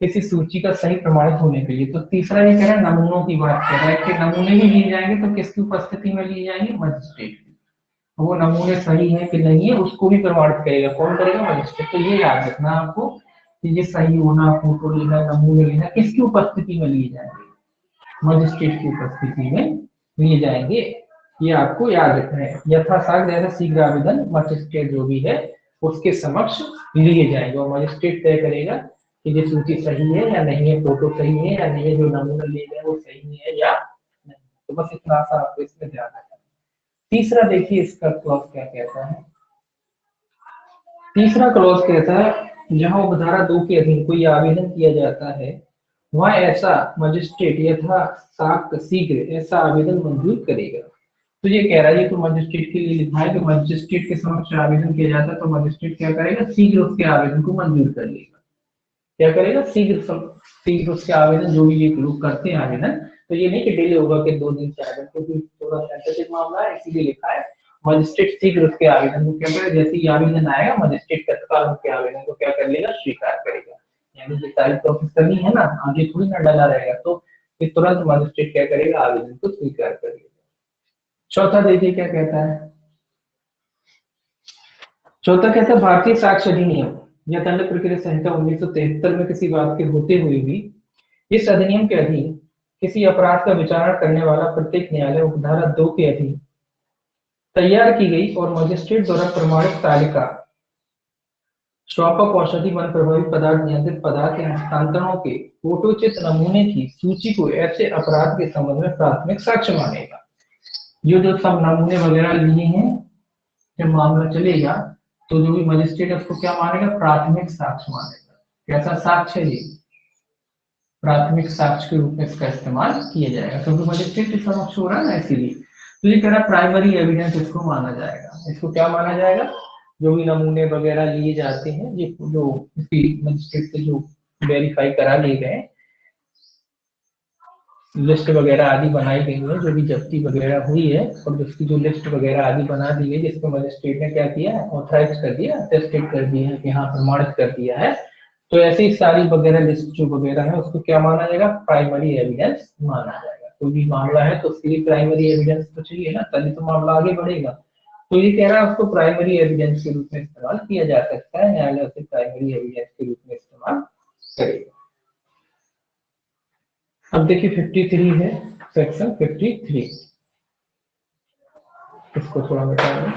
किसी सूची का सही प्रमाणित होने के लिए। तो तीसरा ये कह रहा है, नमूनों की बात कर रहा है कि नमूने भी लिए जाएंगे, तो किसकी उपस्थिति में लिए जाएंगे, मजिस्ट्रेट की। वो नमूने सही है कि नहीं है उसको भी प्रमाणित करेगा, कौन करेगा, मजिस्ट्रेट। तो ये याद रखना आपको कि ये सही होना, फोटो लेना, नमूने लेना किसकी उपस्थिति में लिए जाएंगे, मजिस्ट्रेट की उपस्थिति में लिए जाएंगे। ये आपको याद रखना है। यथासाग जैसा शीघ्र आवेदन मजिस्ट्रेट जो भी है उसके समक्ष लिए जाएंगे और मजिस्ट्रेट तय करेगा कि ये सूची सही है या नहीं है, फोटो सही है या नहीं है, जो नमूना लिए गए वो सही है या नहीं। तो बस इतना सा आपको इसमें ध्यान रखना। तीसरा देखिए इसका क्लॉज क्या कहता है। तीसरा क्लॉज कहता है जहां उपधारा 2 के अधीन कोई आवेदन किया जाता है वह ऐसा मजिस्ट्रेट यथा साक्त शीघ्र ऐसा आवेदन मंजूर करेगा। तो ये कह रहा है, ये तो मजिस्ट्रेट के लिए लिखा है कि मजिस्ट्रेट के समक्ष आवेदन किया जाता है तो मजिस्ट्रेट क्या करेगा, शीघ्र उसके आवेदन को मंजूर कर लेगा। क्या करेगा, शीघ्र उसके आवेदन, जो भी ये लोग करते हैं आवेदन, तो ये नहीं कि डिले होगा कि 2 दिन से आवेदन, क्योंकि थोड़ा सेंसिटिव मामला है इसीलिए लिखा है मजिस्ट्रेट शीघ्र उसके आवेदन को क्या करेगा, जैसे ही आवेदन आएगा मजिस्ट्रेट तत्काल उसके आवेदन को क्या कर लेगा, स्वीकार करेगा। यानी कि सारी प्रोसेस करनी है ना, आगे थोड़ी ना डला रहेगा, तो फिर तुरंत मजिस्ट्रेट क्या करेगा, आवेदन को स्वीकार करेगा। चौथा देखिए क्या कहता है। चौथा कहता है भारतीय साक्ष्य अधिनियम या दंड प्रक्रिया संहिता 1973 में किसी बात के होते हुए भी इस अधिनियम के अधीन किसी अपराध का विचारण करने वाला प्रत्येक न्यायालय उपधारा 2 के अधीन तैयार की गई और मजिस्ट्रेट द्वारा प्रमाणित तालिका स्वापक औषधि वन प्रभावी पदार्थ नियंत्रित पदार्थ के हस्तांतरणों के फोटोचित नमूने की सूची को ऐसे अपराध के संबंध में प्राथमिक साक्ष्य मानेगा। ये जो सब नमूने वगैरह लिए हैं, जब मामला चलेगा तो जो भी मजिस्ट्रेट है उसको क्या मानेगा, प्राथमिक साक्ष्य मानेगा। कैसा साक्ष्य है ये, प्राथमिक साक्ष्य के रूप में इसका इस्तेमाल किया जाएगा, क्योंकि मजिस्ट्रेट के समक्ष हो रहा है ना, इसीलिए। तो ये कह रहा प्राइमरी एविडेंस इसको माना जाएगा। इसको क्या माना जाएगा, जो भी नमूने वगैरह लिए जाते हैं, ये जो मजिस्ट्रेट से जो वेरीफाई करा लिए गए, लिस्ट वगैरह आदि बनाई गई है, जो भी जब्ती वगैरह हुई है और जिसकी जो लिस्ट वगैरह आदि बना दी है, जिसको मजिस्ट्रेट ने क्या किया, ऑथराइज कर दिया, अटेस्टेड कर दिया है कि हाँ प्रमाणित कर दिया है, तो ऐसी सारी वगैरह लिस्ट जो वगैरह है उसको क्या माना जाएगा, प्राइमरी एविडेंस माना जाएगा। कोई भी मामला है तो उसके लिए प्राइमरी एविडेंस तो चाहिए ना, तभी तो मामला आगे बढ़ेगा। तो ये कह रहा है उसको प्राइमरी एविडेंस के रूप में इस्तेमाल किया जा सकता है, न्यायालय उसे प्राइमरी एविडेंस के रूप में इस्तेमाल करेगा। अब देखिए 53 है, सेक्शन 53, इसको थोड़ा मिटा दें।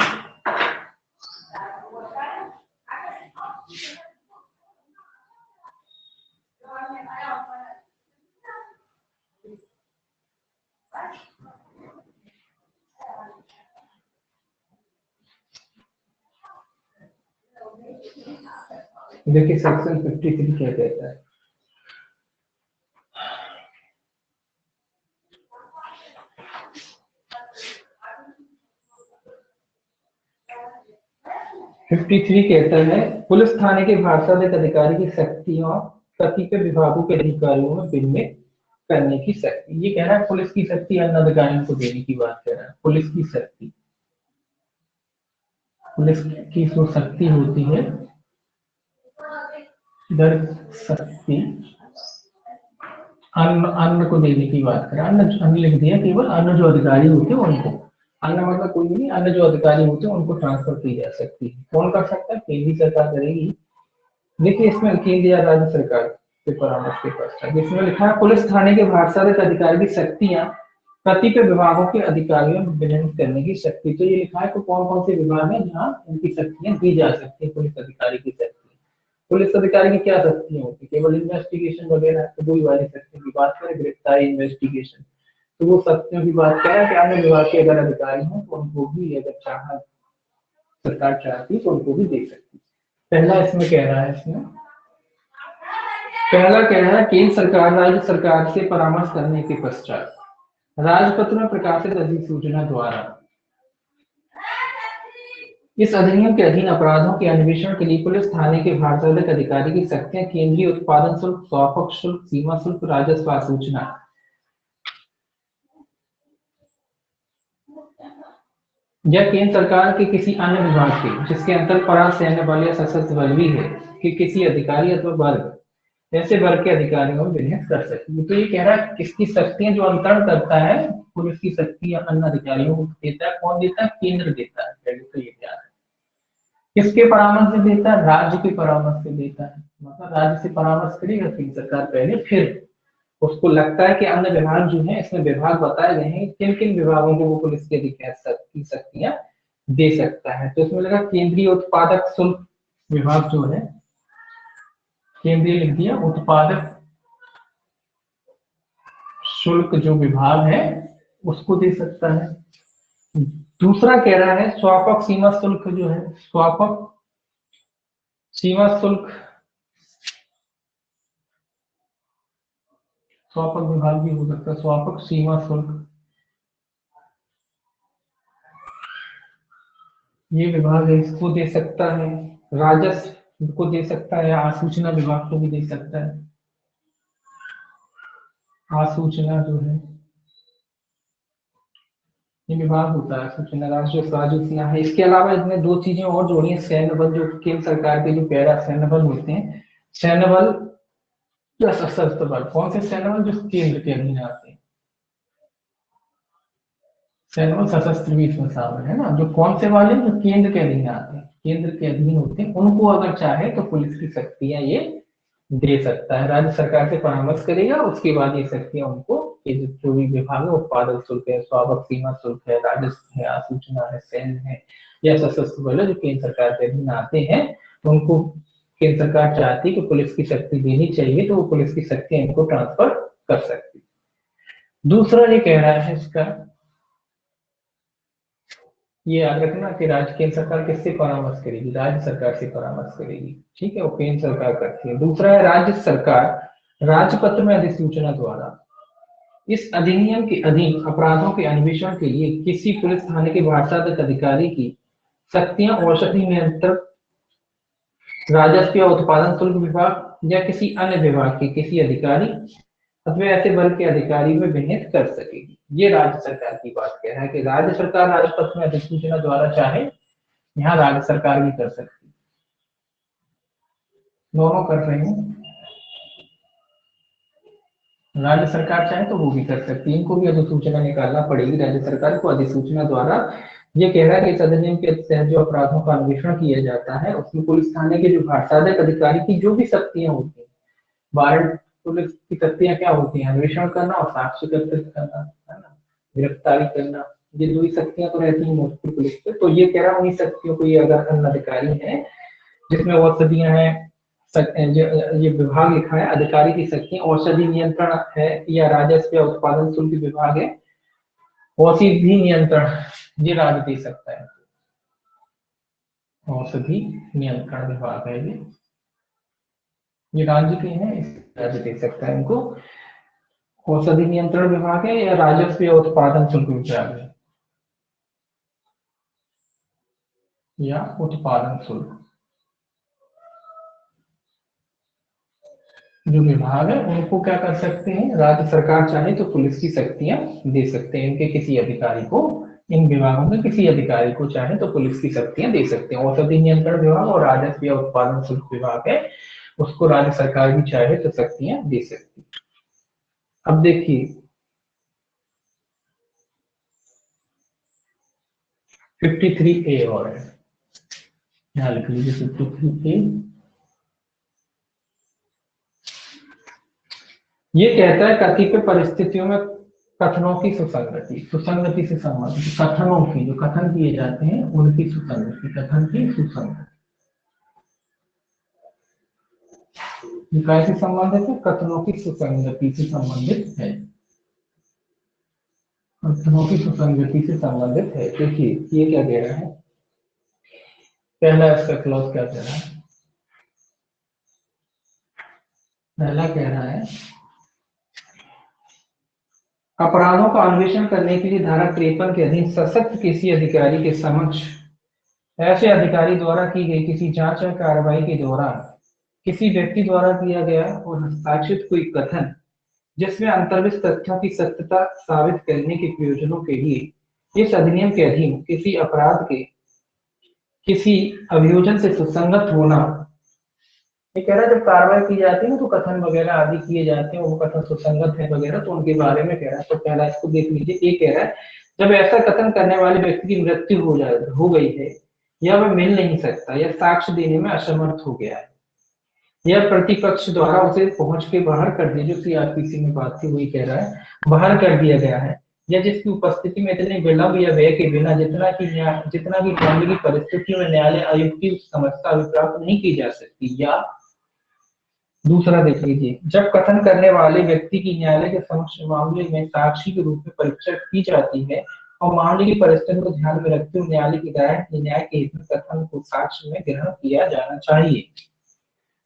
देखिए सेक्शन 53 क्या कहता है। फिफ्टी थ्री कहता है पुलिस थाने के भाषाविद अधिकारी की शक्तियों प्रति के विभागों के अधिकारियों में विनिमय करने की शक्ति। ये कह रहा है पुलिस की शक्ति अन्य अधिकारियों को देने की बात कर रहा है। पुलिस की शक्ति, पुलिस की जो शक्ति होती है, इधर शक्ति अन्न अन्न को देने की बात कर रहा है। अन्न लिख दिया, केवल अन्य जो अधिकारी होते हैं उनको, अन्य मतलब कोई नहीं, अन्य जो अधिकारी होते हैं उनको ट्रांसफर की जा सकती है। कौन कर सकता है, केंद्रीय सरकार करेगी। देखिए इसमें केंद्र या राज्य सरकार के परामर्श के पश्चात इसमें लिखा है पुलिस थाने के भारसाधक अधिकारी की शक्तियां कतिपय विभागों के अधिकारियों में विलीन करने की शक्ति। तो ये लिखा है कि कौन कौन से विभाग है जहाँ इनकी शक्तियां दी जा सकती है पुलिस अधिकारी की शक्ति। पुलिस अधिकारी की क्या शक्तियां होती है? केवल इन्वेस्टिगेशन वगैरह तो वही वाली शक्तियों की बात करें, गिरफ्तारी इन्वेस्टिगेशन, तो वो शक्तियों की बात करें कि अन्य विभाग के अगर अधिकारी हैं तो उनको भी अगर चाह सरकार चाहती तो उनको भी दे सकती। पहला इसमें कह रहा है, इसमें पहला कह रहा है केंद्र सरकार राज्य सरकार से परामर्श करने के पश्चात राजपत्र में प्रकाशित अधिसूचना द्वारा इस अधिनियम के अधीन अपराधों के अन्वेषण के लिए पुलिस थाने के भारसाधक अधिकारी की शक्तियां केंद्रीय उत्पादन शुल्क, स्वापक शुल्क, सीमा शुल्क, राजस्व आसूचना या केंद्र सरकार के किसी अन्य विभाग के जिसके अंतर्परा सैन्य बल या सशस्त्र बल भी है कि किसी अधिकारी अथवा वर्ग ऐसे वर्ग के अधिकारियों में विन्यास कर सकती है। तो ये कह रहा है किसकी शक्तियां जो अंतरण करता है पुलिस की शक्ति या अन्य अधिकारियों को देता है, कौन देता है? केंद्र देता है। पहले तो ये ध्यान है किसके परामर्श से देता है? राज्य के परामर्श से देता है। मतलब राज्य से परामर्श करेगा केंद्र सरकार पहले, फिर उसको लगता है कि अन्य विभाग जो है इसमें विभाग बताए गए हैं किन किन विभागों को वो पुलिस के अधिकार की शक्तियां दे सकता है। तो इसमें लगा केंद्रीय उत्पादक शुल्क विभाग जो है, केंद्रीय लिख दिया, उत्पादक शुल्क जो विभाग है उसको दे सकता है। दूसरा कह रहा है स्वापक सीमा शुल्क जो है, स्वापक सीमा शुल्क, स्वापक विभाग भी हो सकता है, स्वापक सीमा शुल्क ये विभाग है, इसको दे सकता है। राजस्व को दे सकता है, आसूचना विभाग को भी दे सकता है। आसूचना जो है ये विभाग होता है, सूचना राजस्व आसूचना है। इसके अलावा इसमें दो चीजें और जोड़ी है, सैन्य बल जो केंद्र सरकार के जो पैरा सैन्य बल होते हैं, सैन्य बल या सशस्त्र बल। कौन से सैन्य बल? जो केंद्र के अधीन आते हैं, सैन्य बल सशस्त्र भी इसमें शामिल है ना। जो कौन से वाले? जो केंद्र के अधीन आते हैं, केंद्र के अधीन होते हैं, उनको अगर चाहे तो पुलिस की शक्तियां ये दे सकता है। राज्य सरकार से परामर्श करेगा, उसके बाद ये शक्तियां उनको ये जो भी विभाग है, उत्पादक शुल्क है, स्वावक सीमा शुल्क है, राजस्व है, आसूचना है, सैन्य है या सशस्त्र बल है जो केंद्र सरकार के अधीन आते हैं, तो उनको केंद्र सरकार चाहती है कि पुलिस की शक्ति देनी चाहिए तो वो पुलिस की शक्तियां इनको ट्रांसफर कर सकती है। दूसरा ये कह रहा है इसका, ये याद रखना कि राज्य केंद्र सरकार किससे परामर्श करेगी? राज्य सरकार से परामर्श करेगी, ठीक है, वो केंद्र सरकार करती है। दूसरा है राज्य सरकार राजपत्र में अधिसूचना द्वारा इस अधिनियम के अधीन अपराधों के अन्वेषण के लिए किसी पुलिस थाने के भारसाधक अधिकारी की शक्तियां औषधि नियंत्रक, राजस्व या उत्पादन शुल्क विभाग या किसी अन्य विभाग के किसी अधिकारी अथवा ऐसे बल के अधिकारी में विनिहित कर सकेगी। ये राज्य सरकार की बात कह रहा है कि राज्य सरकार राजपत्र में अधिसूचना द्वारा चाहे यहाँ राज्य सरकार भी कर सकती है, दोनों कर रहे हैं। राज्य सरकार चाहे तो वो भी कर सकती है, इनको भी अधिसूचना निकालना पड़ेगी राज्य सरकार को अधिसूचना द्वारा। ये कह रहा है कि इस अधिनियम के तहत जो अपराधों का अन्वेषण किया जाता है उसमें पुलिस थाने के जो भारसाधक अधिकारी की जो भी शक्तियां होती हैं, वारंट पुलिस की शक्तियां क्या होती हैं? अन्वेषण करना और साक्ष्य एकत्रित करना, है ना, गिरफ्तारी करना, ये दो ही शक्तियां तो रहती हैं मोस्टली पुलिस पे। तो ये कह रहा है उन्हीं शक्तियों को ये अगर अन्य अधिकारी है जिसमें औषधियां हैं, ये विभाग लिखा है अधिकारी की शक्तियां औषधि नियंत्रण है या राजस्व या उत्पादन शुल्क विभाग है, औषधि नियंत्रण ये राज्य दे सकता है, औषधि नियंत्रण विभाग है ये राज्य के हैं, इस राज्य दे सकता है इनको। औषधि नियंत्रण विभाग है या राजस्व या उत्पादन शुल्क विभाग है या उत्पादन शुल्क जो विभाग है उनको क्या कर सकते हैं? राज्य सरकार चाहे तो पुलिस की शक्तियां दे सकते हैं इनके किसी अधिकारी को, इन विभागों में किसी अधिकारी को चाहे तो पुलिस की शक्तियां दे सकते हैं। औषधि नियंत्रण विभाग और राजस्व या उत्पादन शुल्क विभाग है, उसको राज्य सरकार भी चाहे तो शक्तियां दे सकती है। अब देखिए 53A और है, यहाँ लिख लीजिए 53A। ये कहता है कतिपय परिस्थितियों में कथनों की सुसंगति, सुसंगति से संबंधित कथनों की, जो कथन किए जाते हैं उनकी सुसंगति, कथन की सुसंगति कैसे संबंधित है? कथनों की सुसंगति से संबंधित है, कथनों की सुसंगति से संबंधित है। देखिए ये क्या कह रहा है, पहला इसका क्लॉज क्या कह रहा है, पहला कह रहा है अपराधों का अन्वेषण करने के लिए धारा 53 के अधीन सशक्त किसी अधिकारी के समक्ष ऐसे अधिकारी द्वारा की गई किसी जांच या कार्रवाई के दौरान किसी व्यक्ति द्वारा किया गया और हस्ताक्षरित कोई कथन जिसमें अंतर्निहित तथ्यों की सत्यता साबित करने के प्रयोजनों के लिए इस अधिनियम के अधीन किसी अपराध के किसी अभियोजन से सुसंगत होना। ये कह रहा है जब कार्रवाई की जाती है ना तो कथन वगैरह आदि किए जाते हैं, वो कथन सुसंगत है वगैरह, तो उनके बारे में कह रहा है। तो पहला इसको देख लीजिए, ये कह रहा है जब ऐसा कथन करने वाले व्यक्ति की मृत्यु हो गई है या वह मिल नहीं सकता या साक्ष्य देने में असमर्थ हो गया है या प्रतिपक्ष द्वारा उसे पहुंच के बाहर कर दिया, जो सीआरपीसी में बात थी वही कह रहा है, बाहर कर दिया गया है, या जिसकी उपस्थिति में इतने विलंब या व्यय के बिना जितना की मामले की परिस्थितियों में न्यायालय आयुक्त की समस्या अभिप्राप्त नहीं की जा सकती, या दूसरा देख लीजिए जब कथन करने वाले व्यक्ति की न्यायालय के समक्ष मामले में साक्षी के रूप में परीक्षा की जाती है और मामले की परिस्थिति को ध्यान में रखते हुए न्यायालय की राय न्याय के हित में कथन को साक्ष्य में ग्रहण किया जाना चाहिए।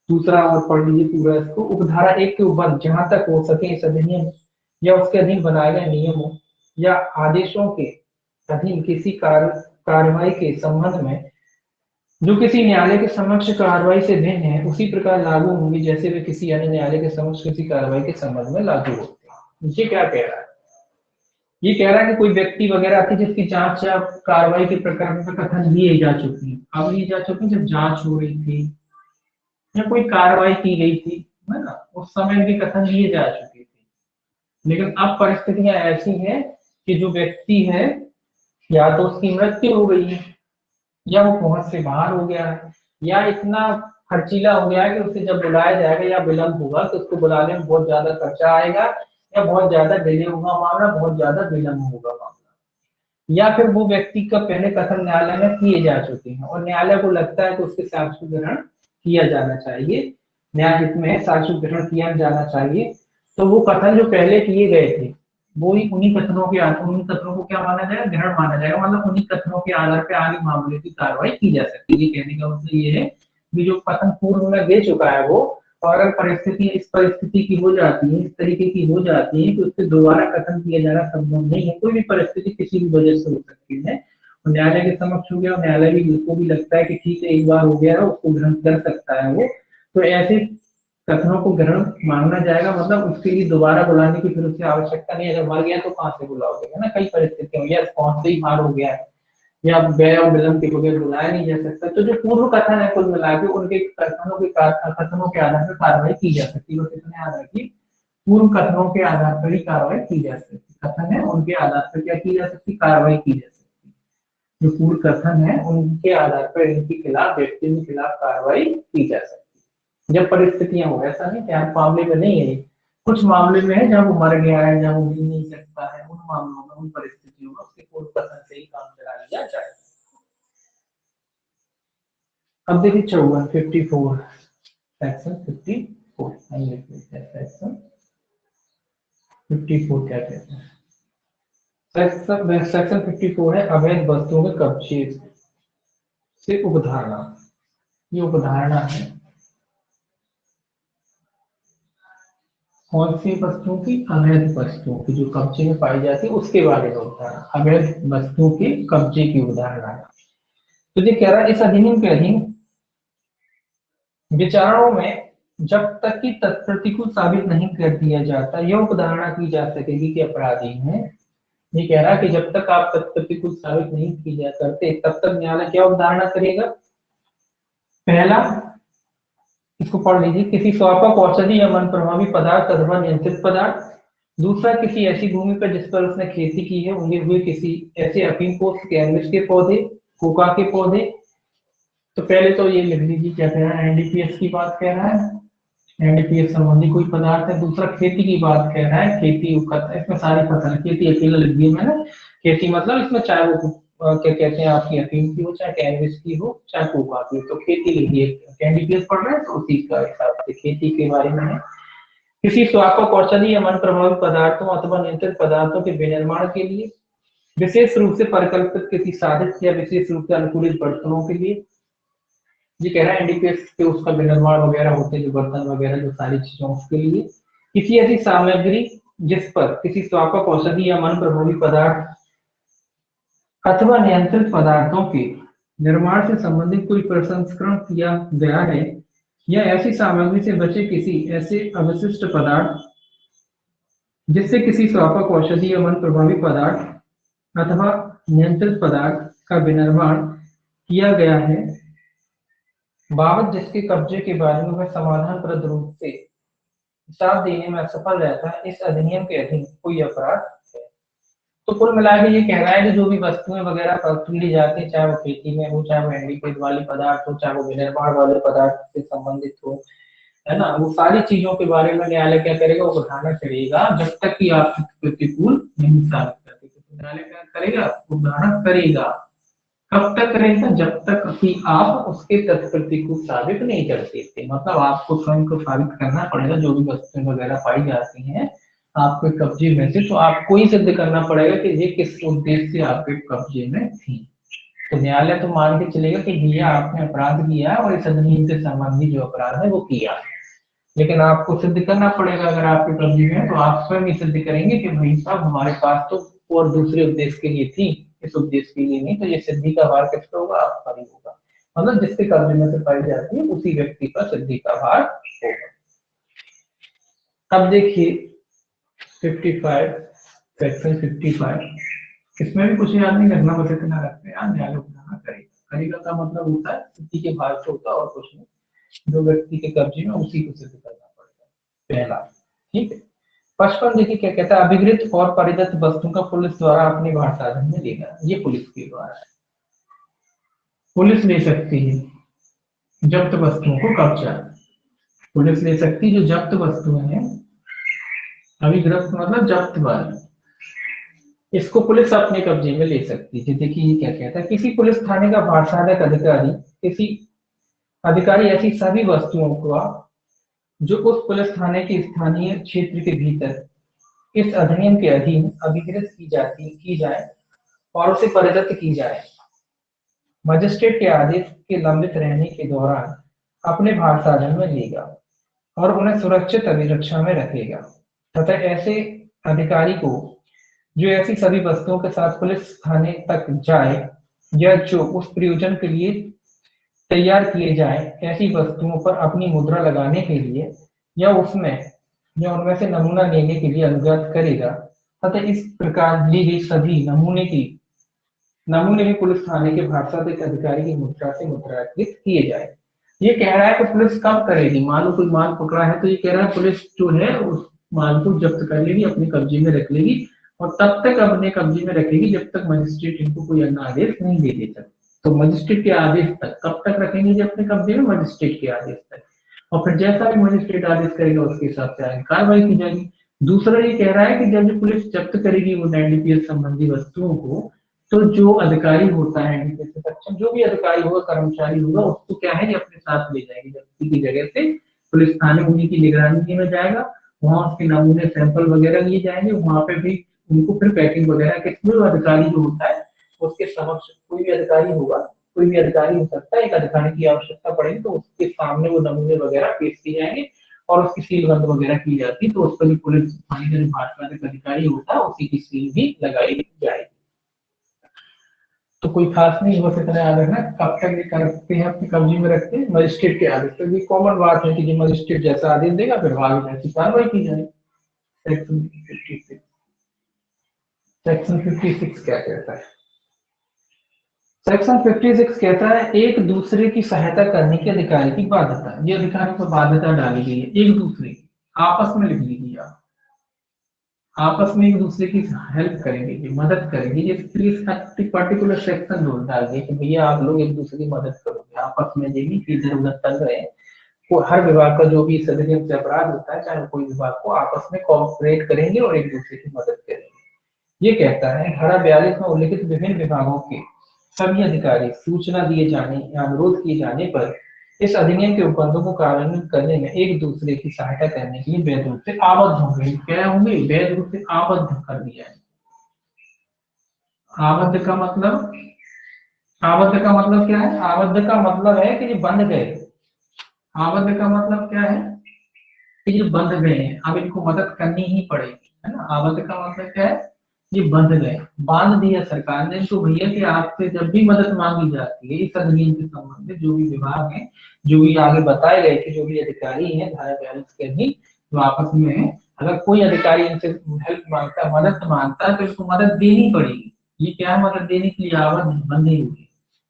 दूसरा और पढ़ लीजिए पूरा इसको, उपधारा 1 के उपबंध जहां तक हो सके इस अधिनियम या उसके अधीन बनाए गए नियमों या आदेशों के अधीन किसी कार्रवाई के संबंध में जो किसी न्यायालय के समक्ष कार्रवाई से भिन्न है उसी प्रकार लागू होंगी जैसे वे किसी अन्य न्यायालय के समक्ष किसी कार्रवाई के संबंध में लागू होते हैं। ये क्या कह रहा है, ये कह रहा है कि कोई व्यक्ति वगैरह थी जिसकी जांच या कार्रवाई के प्रकरण में कथन लिए जा चुकी है, अब लिए जा चुकी जब जांच हो रही थी या कोई कार्रवाई की गई थी, है ना, उस समय भी कथन लिए जा चुके थे। लेकिन अब परिस्थितियां ऐसी हैं कि जो व्यक्ति है या तो उसकी मृत्यु हो गई है या वो पहुंच से बाहर हो गया है या इतना खर्चीला हो गया है कि उसे जब बुलाया जाएगा या विलंब होगा तो उसको बुलाने में बहुत ज्यादा खर्चा आएगा या बहुत ज्यादा डिले होगा मामला, बहुत ज्यादा विलंब होगा मामला, या फिर वो व्यक्ति का पहले कथन न्यायालय में किए जा चुके हैं और न्यायालय को लगता है कि उसके साक्ष्य ग्रहण किया जाना चाहिए, न्यायहित में साक्ष्य ग्रहण किया जाना चाहिए, तो वो कथन जो पहले किए गए थे वो ही उन्हीं कथनों को क्या माना जाएगा, ग्रहण माना जाएगा, मतलब उन्हीं कथनों के आधार पर आगे मामले की कार्रवाई की जा सकती है। ये कहने का मतलब ये है कि जो कथन पूर्व में दे चुका है वो, और अगर परिस्थिति इस परिस्थिति की हो जाती है, इस तरीके की हो जाती है कि उससे दोबारा कथन किया जाना संभव नहीं है, कोई भी परिस्थिति किसी भी वजह से हो सकती है, और न्यायालय के समक्ष हो गया, न्यायालय भी को भी लगता है कि ठीक है एक बार हो गया है उसको ग्रहण कर सकता है वो, तो ऐसे कथनों को ग्रहण माना जाएगा, मतलब उसके लिए दोबारा बुलाने की फिर उससे आवश्यकता नहीं है, अगर मर गया तो कहाँ से बुलाओगे, है ना, कई परिस्थितियों या पहुंच से ही बाहर हो गया है या व्यय और विलंब के बगैर बुलाया नहीं जा सकता, तो जो पूर्व कथन है कुल मिला के उनके कथनों के आधार पर कार्रवाई की जा सकती है, कितने आधार की, पूर्व कथनों के आधार पर ही कार्रवाई की जा सकती, कथन है उनके आधार पर क्या की जा सकती, कार्रवाई की जा सकती, जो पूर्व कथन है उनके आधार पर इनके खिलाफ व्यक्ति के खिलाफ कार्रवाई की जा सकती है जब परिस्थितियां हो, ऐसा नहीं कि हर मामले में नहीं है, कुछ मामले में है जहां वो मर गया है, जहां वो मिल नहीं सकता है, उन मामलों में उन परिस्थितियों में उसके पूर्व कथन से ही काम चला लिया जाए। अब देखिए 54 सेक्शन 54 सेक्शन 54 क्या कहते हैं, सेक्शन 54 है अवैध वस्तुओं के कब्जे से उपधारणा, ये उपधारणा है कौन सी वस्तुओं की, अवैध वस्तुओं की जो कब्जे में पाई जाती है उसके बारे में उपधारणा, अवैध वस्तुओं के कब्जे की उदाहरणा। तो ये कह रहा है इस अधिनियम के अधीन विचारणों में जब तक कि तत्प्रतिकूल साबित नहीं कर दिया जाता यह उपधारणा की जा सकेगी कि अपराधी है। ये कह रहा है कि जब तक आप तत्प्रतिकूल साबित नहीं की जा करते तब तक न्यायालय क्या उपधारणा करेगा, पहला इसको पढ़ लीजिए, किसी स्वापक औषधि या मन प्रभावी पदार्थ अथवा नियंत्रित पदार्थ, दूसरा किसी ऐसी भूमि पर जिस पर उसने खेती की है उगे हुए किसी ऐसे अफीम पोस्त कैनबिस के पौधे, कोका के पौधे, तो पहले तो ये लिख लीजिए क्या कह रहा है, एनडीपीएस की बात कह रहा है, एनडीपीएस संबंधी कोई पदार्थ है। दूसरा खेती की बात कह रहा है, खेती इसमें सारी फसल, खेती अकेला लिख दिया मैंने। खेती मतलब इसमें चाहे वो क्या कहते हैं आपकी अफीम की हो, चाहे कैनबिस की हो, चाहे कोका की हो, तो खेती लिख दिए। एनडीपीएस पढ़ रहे हैं तो उसी का हिसाब से खेती के बारे में है। किसी स्वापक औषधि या मन प्रभावी पदार्थों अथवा नियंत्रित पदार्थों के विनिर्माण के लिए, विशेष रूप से परिकल्पित किसी साधित या विशेष रूप से अनुकूलित बर्तनों के लिए। ये कह रहा है एनडीपीएस के उसका विनिर्माण वगैरह होते हैं जो बर्तन वगैरह जो सारी चीजों उसके लिए। किसी ऐसी सामग्री जिस पर किसी स्वापक औषधि या मन प्रभावी पदार्थ अथवा नियंत्रित पदार्थों के निर्माण से संबंधित कोई प्रसंस्करण किया गया है, या ऐसी सामग्री से बचे किसी ऐसे अवशिष्ट पदार्थ जिससे किसी स्वापक औषधि या मन प्रभावी पदार्थ अथवा नियंत्रित पदार्थ का विनिर्माण किया गया है, बाबत जिसके कब्जे के बारे में वह समाधानप्रद रूप से हिसाब देने में असफल रहता है, इस अधिनियम के अधीन कोई अपराध है। तो कुल मिलाकर ये कह रहा है कि जो भी वस्तुएं वगैरह पकड़ी ली जाती है, चाहे वो खेती में हो, चाहे वो एनडीपीएस वाले पदार्थ हो, चाहे वो विनिर्माण वाले पदार्थ से संबंधित हो, है ना, वो सारी चीजों के बारे में न्यायालय क्या करेगा, वो उठाना करेगा जब तक कि आप प्रतिकूल नहीं साबित करते। तो न्यायालय क्या करेगा, उदाहरण करेगा। कब तक करेगा, जब तक कि आप उसके तथ्य प्रतिकूल साबित नहीं कर देते। मतलब आपको स्वयं को साबित करना पड़ेगा, जो भी वस्तुएं वगैरह पाई जाती हैं आपके कब्जे में से, तो आपको ही सिद्ध करना पड़ेगा कि ये किस उद्देश्य से आपके कब्जे में थी। तो न्यायालय तो मान के चलेगा कि भैया आपने अपराध किया है और इस अधिनियम से संबंधित जो अपराध है वो किया है, लेकिन आपको सिद्ध करना पड़ेगा। अगर आपके कब्जे में है तो आप स्वयं ही सिद्ध करेंगे कि भाई साहब हमारे पास तो और दूसरे उद्देश्य के लिए थी, इस उद्देश्य के लिए नहीं। तो ये सिद्धि का भार किसका होगा, आपका ही होगा। मतलब जिसके कब्जे में से पाई जाती है उसी व्यक्ति पर सिद्धि का भार होगा। अब देखिए 55, सेक्शन 55, इसमें भी कुछ याद नहीं रखना, बस इतना रखते हैं न्यायालय उठाना करेगा। करेगा का मतलब होता है सिद्धि के भार से होता है और कुछ नहीं, जो व्यक्ति के कब्जे में उसी को सिद्ध करना पड़ेगा, पहला। ठीक है। 55 देखिए क्या कहता है, अभिगृहित और परिदत्त वस्तु का पुलिस द्वारा अपने भार साधन में लेना। ये पुलिस के द्वारा है, पुलिस ले सकती है जब्त वस्तुओं को कब्जा, पुलिस ले सकती है जो जब्त वस्तुएं हैं, अभिगृहित मतलब जब्त वाली, इसको पुलिस अपने कब्जे में ले सकती है। देखिए ये क्या कहता है, किसी पुलिस थाने का भार साधक अधिकारी किसी अधिकारी ऐसी सभी वस्तुओं को जो उस पुलिस थाने के स्थानीय क्षेत्र के भीतर इस अधिनियम के अधीन अभिगृहित की जाए और उसे परिदत्त की जाए, मजिस्ट्रेट के आदेश के लंबित रहने के दौरान अपने भार साधन में लेगा और उन्हें सुरक्षित अभिरक्षा में रखेगा, तथा ऐसे अधिकारी को जो ऐसी सभी वस्तुओं के साथ पुलिस थाने तक जाए या जो उस प्रयोजन के लिए तैयार किए जाए ऐसी वस्तुओं पर अपनी मुद्रा लगाने के लिए या उनमें से नमूना लेने के लिए अनुरोध करेगा, तथा इस प्रकार ली गई सभी नमूने भी पुलिस थाने के भाषाविक अधिकारी की मुद्रा से मुद्रांकित किए जाए। ये कह रहा है कि पुलिस कब करेगी, मान लो कोई माल पकड़ा है तो ये कह रहा है पुलिस जो है उस माल को जब्त कर लेगी, अपने कब्जे में रख लेगी और तब तक अपने कब्जे में रखेगी जब तक मजिस्ट्रेट इनको कोई अन्य आदेश नहीं दे देता। तो मजिस्ट्रेट के आदेश तक कब तक रखेंगे जी अपने कब्जे में, मजिस्ट्रेट के आदेश तक, और फिर जैसा भी मजिस्ट्रेट आदेश करेगा उसके हिसाब से आगे कार्रवाई की जाएगी। दूसरा ये कह रहा है कि जब पुलिस जब्त करेगी वो एनडीपीएस संबंधी वस्तुओं को, तो जो अधिकारी होता है एनडीपीएस से सक्षम, जो भी अधिकारी होगा, कर्मचारी होगा, उसको क्या है ये अपने साथ ले जाएगी जब्ती की जगह से, पुलिस थाने उन्हीं की निगरानी में जाएगा, वहां उसके नमूने सैंपल वगैरह लिए जाएंगे, वहां पे भी उनको फिर पैकिंग वगैरह के थ्रू अधिकारी जो होता है उसके समक्ष, कोई भी अधिकारी होगा, कोई भी अधिकारी हो सकता है, एक अधिकारी की आवश्यकता पड़ेगी तो उसके सामने वो नमूने वगैरह पेश किए जाएंगे और उसकी सील बंद वगैरह की जाती है, तो उस पर पुलिस थाने का जो भाषा अधिकारी होता है उसी की सील भी लगाई जाएगी। तो कोई खास नहीं, बस इतना याद रखना कब तक ये करते हैं अपने कब्जे में रखते हैं, मजिस्ट्रेट के आदेश। तो ये कॉमन बात है कि जो मजिस्ट्रेट जैसा आदेश देगा फिर आगे जैसी कार्रवाई की जाए। सेक्शन 56, सेक्शन 56 क्या कहता है, सेक्शन 56 कहता है एक दूसरे की सहायता करने के अधिकारी की बाध्यता। ये अधिकारी पर बाध्यता डाली गई है, एक दूसरे आपस में लिख लीजिए आप, आपस में एक दूसरे की हेल्प करेंगे, की मदद करेंगे। ये पर्टिकुलर सेक्शन रूल डाल दिए कि भैया आप लोग एक दूसरे की मदद करोगे आपस में, ये नहीं कि इधर उधर चल रहे हैं हर विभाग का जो भी इस अधिनियम से अपराध होता है, चाहे कोई विभाग को, आपस में कॉपरेट करेंगे और एक दूसरे की मदद करेंगे। ये कहता है धारा 42 में उल्लिखित विभिन्न विभागों के सभी अधिकारी सूचना दिए जाने या अनुरोध किए जाने पर इस अधिनियम के उपबंधों को कार्यान्वित करने में एक दूसरे की सहायता करने के लिए वैध रूप से आबद्ध होंगे। क्या होंगे? वैध रूप से आबद्ध कर दिया है। आबद्ध का मतलब, आबद्ध का मतलब क्या है? आबद्ध का मतलब है कि ये बंध गए। आबद्ध का मतलब क्या है? कि ये बंध गए हैं, अब इनको मदद करनी ही पड़ेगी, है ना। आबद्ध का मतलब क्या है? ये बंध गए, बांध दिया सरकार ने तो भैया कि आपसे जब भी मदद मांगी जाती है इस अधिनियम के संबंध में, जो भी विभाग है, जो भी आगे बताए गए कि जो भी अधिकारी है धारा 42 के अधीन, तो आपस में अगर कोई अधिकारी इनसे हेल्प मांगता है, मदद मांगता है, तो इसको मदद देनी पड़ेगी। ये क्या है? मदद देने के लिए आबद्ध, बंधे हुए,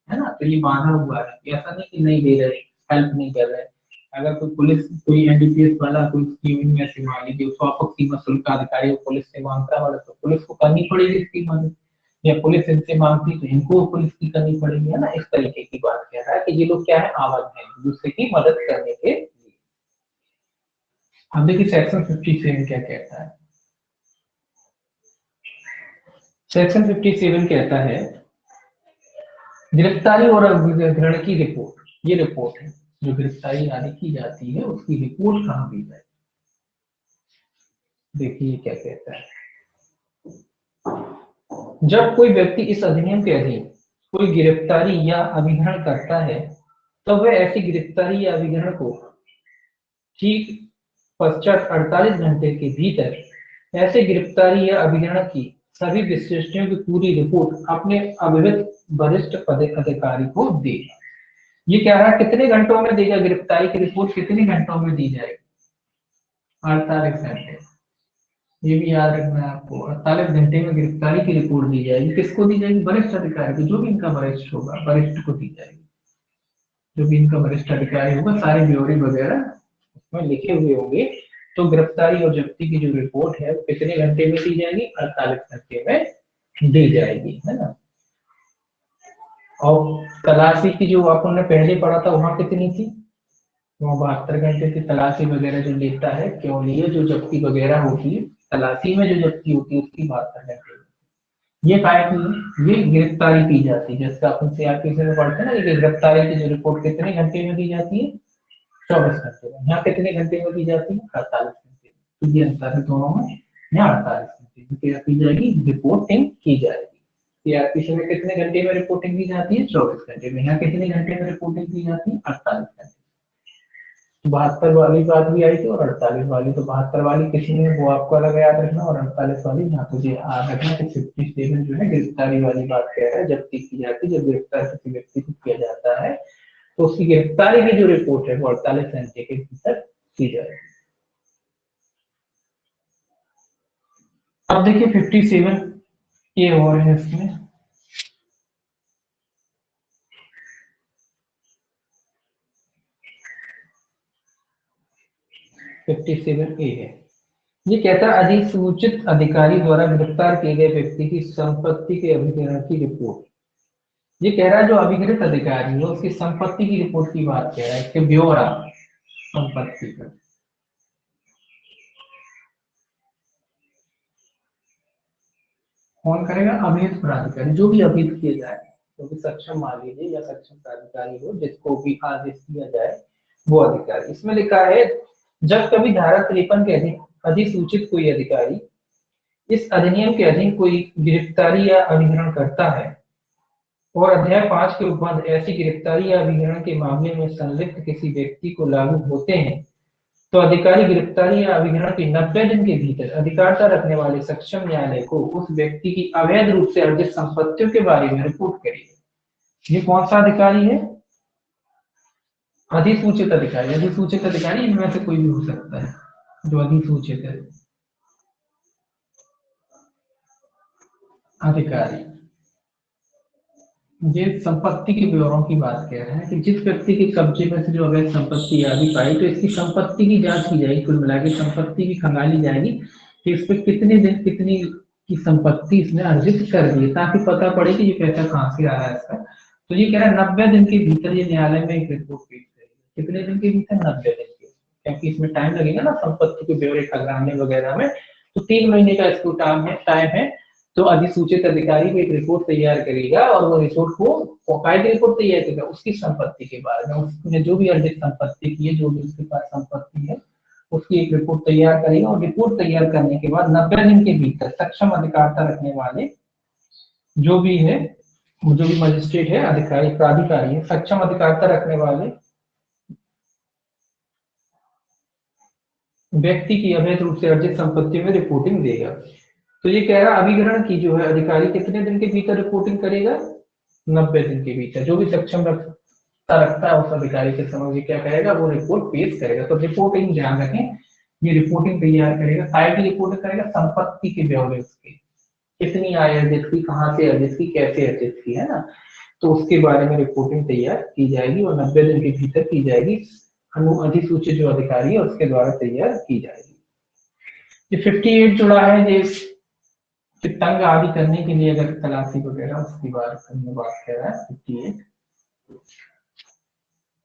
है ना। तो ये बांधा हुआ है, ऐसा नहीं कि नहीं दे रहे, हेल्प नहीं कर रहे। अगर कोई पुलिस, कोई एनडीपीएस वाला कोई स्कीम में से मान लीजिए स्वापक सीमा शुल्क अधिकारी पुलिस से मांगता है, तो पुलिस को करनी पड़ेगी इसकी मदद, या पुलिस इनसे मांगती तो इनको पुलिस की करनी पड़ेगी, है ना। इस तरीके की बात कह रहा है कि ये लोग क्या है? आबद्ध है दूसरे की मदद करने के लिए। अब देखिए सेक्शन 57 क्या कहता है। सेक्शन 57 कहता है गिरफ्तारी और अभिग्रहण की रिपोर्ट, ये रिपोर्ट है जो गिरफ्तारी आदि की जाती है उसकी रिपोर्ट कहाँ दी जाए। देखिए क्या कहता है, जब कोई व्यक्ति इस अधिनियम के अधीन कोई गिरफ्तारी या अभिग्रहण करता है तो वह ऐसी गिरफ्तारी या अभिग्रहण को ठीक पश्चात 48 घंटे के भीतर ऐसे गिरफ्तारी या अभिग्रहण की सभी विशिष्टों की पूरी रिपोर्ट अपने अभिहित वरिष्ठ अधिकारी को देगा। ये कह रहा है कितने घंटों में देगा गिरफ्तारी की रिपोर्ट, कितने घंटों में दी जाएगी? 48 घंटे। ये भी याद रखना है आपको, 48 घंटे में गिरफ्तारी की रिपोर्ट दी जाएगी। किसको दी जाएगी? वरिष्ठ अधिकारी को, जो भी इनका वरिष्ठ होगा, वरिष्ठ को दी जाएगी। जो भी इनका वरिष्ठ अधिकारी होगा, सारे ब्यौरे वगैरह उसमें लिखे हुए होंगे। तो गिरफ्तारी और जब्ती की जो रिपोर्ट है वो कितने घंटे में दी जाएगी? 48 घंटे में दी जाएगी, है ना। और तलाशी की जो अपन ने पहले पढ़ा था वहां कितनी थी? वो 72 घंटे की तलाशी वगैरह जो लेता है, क्यों लिए जो जब्ती वगैरह होती है, तलाशी में जो जब्ती होती है उसकी 72 घंटे। ये काय की ये गिरफ्तारी की जाती है, जैसे अपन सीआरपीसी में पढ़ते हैं ना कि गिरफ्तारी की जो रिपोर्ट कितने घंटे में दी जाती है? 24 घंटे में। यहाँ कितने घंटे में दी जाती है? 48 घंटे में। तो ये अंतर है दोनों में। यहाँ 48 घंटे में क्या की जाएगी? रिपोर्टिंग की जाएगी। सीआरपीसी में कितने घंटे में रिपोर्टिंग की जाती है? 24 घंटे में। यहाँ कितने घंटे में रिपोर्टिंग की जाती है? 48 घंटे। 72 वाली बात भी आई थी और 48 वाली। तो 72 वाली किसी ने वो आपको अलग याद रखना, और 48 वाली यहाँ तुझे याद रखना कि 57 जो है गिरफ्तारी वाली बात कह रहा है, जब्ती की जाती है, जब गिरफ्तार किसी व्यक्ति को किया जाता है तो उसकी गिरफ्तारी की जो रिपोर्ट है वो 48 घंटे के भीतर की जाएगी। अब देखिए 57 ये और है इसमें, 57A है। ये कहता है अधिसूचित अधिकारी द्वारा गिरफ्तार किए गए व्यक्ति की संपत्ति के अभिग्रहण की रिपोर्ट। ये कह रहा है जो अभिकृत अधिकारी है उसकी संपत्ति की रिपोर्ट की बात कह रहा है कि ब्यौरा संपत्ति का। कौन करेगा? अभिहित प्राधिकारी, जो भी अभिहित किए जाए, जो भी सक्षम मान लीजिए या सक्षम प्राधिकारी हो जिसको भी आदेश दिया जाए वो अधिकारी। इसमें लिखा है जब कभी धारा 53 के अधीन अधिसूचित कोई अधिकारी इस अधिनियम के अधीन कोई गिरफ्तारी या अभिग्रहण करता है और अध्याय 5 के उपबंध ऐसी गिरफ्तारी या अभिग्रहण के मामले में संलिप्त किसी व्यक्ति को लागू होते हैं तो अधिकारी गिरफ्तारी या अभिग्रहण के 90 दिन के भीतर अधिकारिता रखने वाले सक्षम न्यायालय को उस व्यक्ति की अवैध रूप से अर्जित संपत्तियों के बारे में रिपोर्ट करेगा। ये कौन सा अधिकारी है? अधिसूचित अधिकारी। अधिसूचित अधिकारी इनमें से कोई भी हो सकता है जो अधिसूचित है अधिकारी। ये संपत्ति के ब्यौरों की बात कह रहे हैं कि जिस व्यक्ति के कब्जे में से जो अवैध संपत्ति आदि पाई तो इसकी संपत्ति की जांच की जाएगी, कुल मिला के संपत्ति की खंगाली जाएगी कि इस पे कितने दिन कितनी की संपत्ति इसने अर्जित कर दी, ताकि पता पड़े कि ये पैसा कहाँ से आ रहा है इसका। तो ये कह रहा है 90 दिन के भीतर ये न्यायालय में एक रिपोर्ट पेश करेगी। कितने दिन के भीतर? 90 दिन के, क्योंकि इसमें टाइम लगेगा ना संपत्ति के ब्यौरे खंगालने वगैरह में, तो 3 महीने का इसको टाइम है। तो अधिसूचित अधिकारी को एक रिपोर्ट तैयार करेगा और वो रिपोर्ट को कायदे रिपोर्ट तैयार करेगा उसकी संपत्ति के बारे में, उसने जो भी अर्जित संपत्ति की है, जो भी उसके पास संपत्ति है, उसकी एक रिपोर्ट तैयार करेगा। और रिपोर्ट तैयार करने के बाद 90 दिन के भीतर सक्षम अधिकारिता रखने वाले जो भी है, जो भी मजिस्ट्रेट है, अधिकारी, प्राधिकारी है, सक्षम अधिकारिता रखने वाले व्यक्ति की अवैध रूप से अर्जित संपत्ति में रिपोर्टिंग देगा। तो ये कह रहा है अभिग्रहण की जो है अधिकारी कितने दिन के भीतर रिपोर्टिंग करेगा? 90 दिन के भीतर। जो भी सक्षम रखता है उस अधिकारी के समझ ये क्या करेगा? वो रिपोर्ट पेश करेगा। तो रिपोर्टिंग ध्यान रखें, ये रिपोर्टिंग तैयार करेगा। काय की रिपोर्ट करेगा? संपत्ति के ब्यौरे उसके, कितनी आय अर्जित की, कहाँ से अर्जित की, कैसे अर्जित की, है ना, तो उसके बारे में रिपोर्टिंग तैयार की जाएगी और 90 दिन के भीतर की जाएगी। अधिसूचित जो अधिकारी है उसके द्वारा तैयार की जाएगी। ये 58 जुड़ा है, ये तंग आदि करने के लिए अगर तलाशी वगैरह उसकी बात कह रहा है।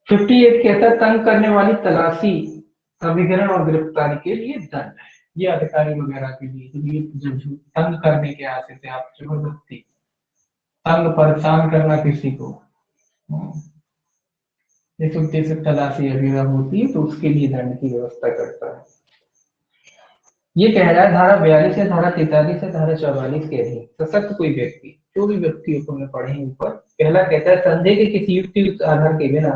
58 कहता है तंग करने वाली तलाशी, अभिग्रहण और गिरफ्तारी के लिए दंड है। ये अधिकारी वगैरह के लिए जो तंग करने के आते थे, आप जबरदस्ती तंग परेशान करना किसी को, इस उद्देश्य तलाशी अभिग्रहण होती है, तो उसके लिए दंड की व्यवस्था करता है। ये कह रहा है धारा 42 या धारा 43 या धारा 44 के अधीन सशक्त कोई व्यक्ति, जो भी व्यक्ति ऊपर पढ़े ऊपर, पहला कहता है संदेह के किसी युक्ति आधार के बिना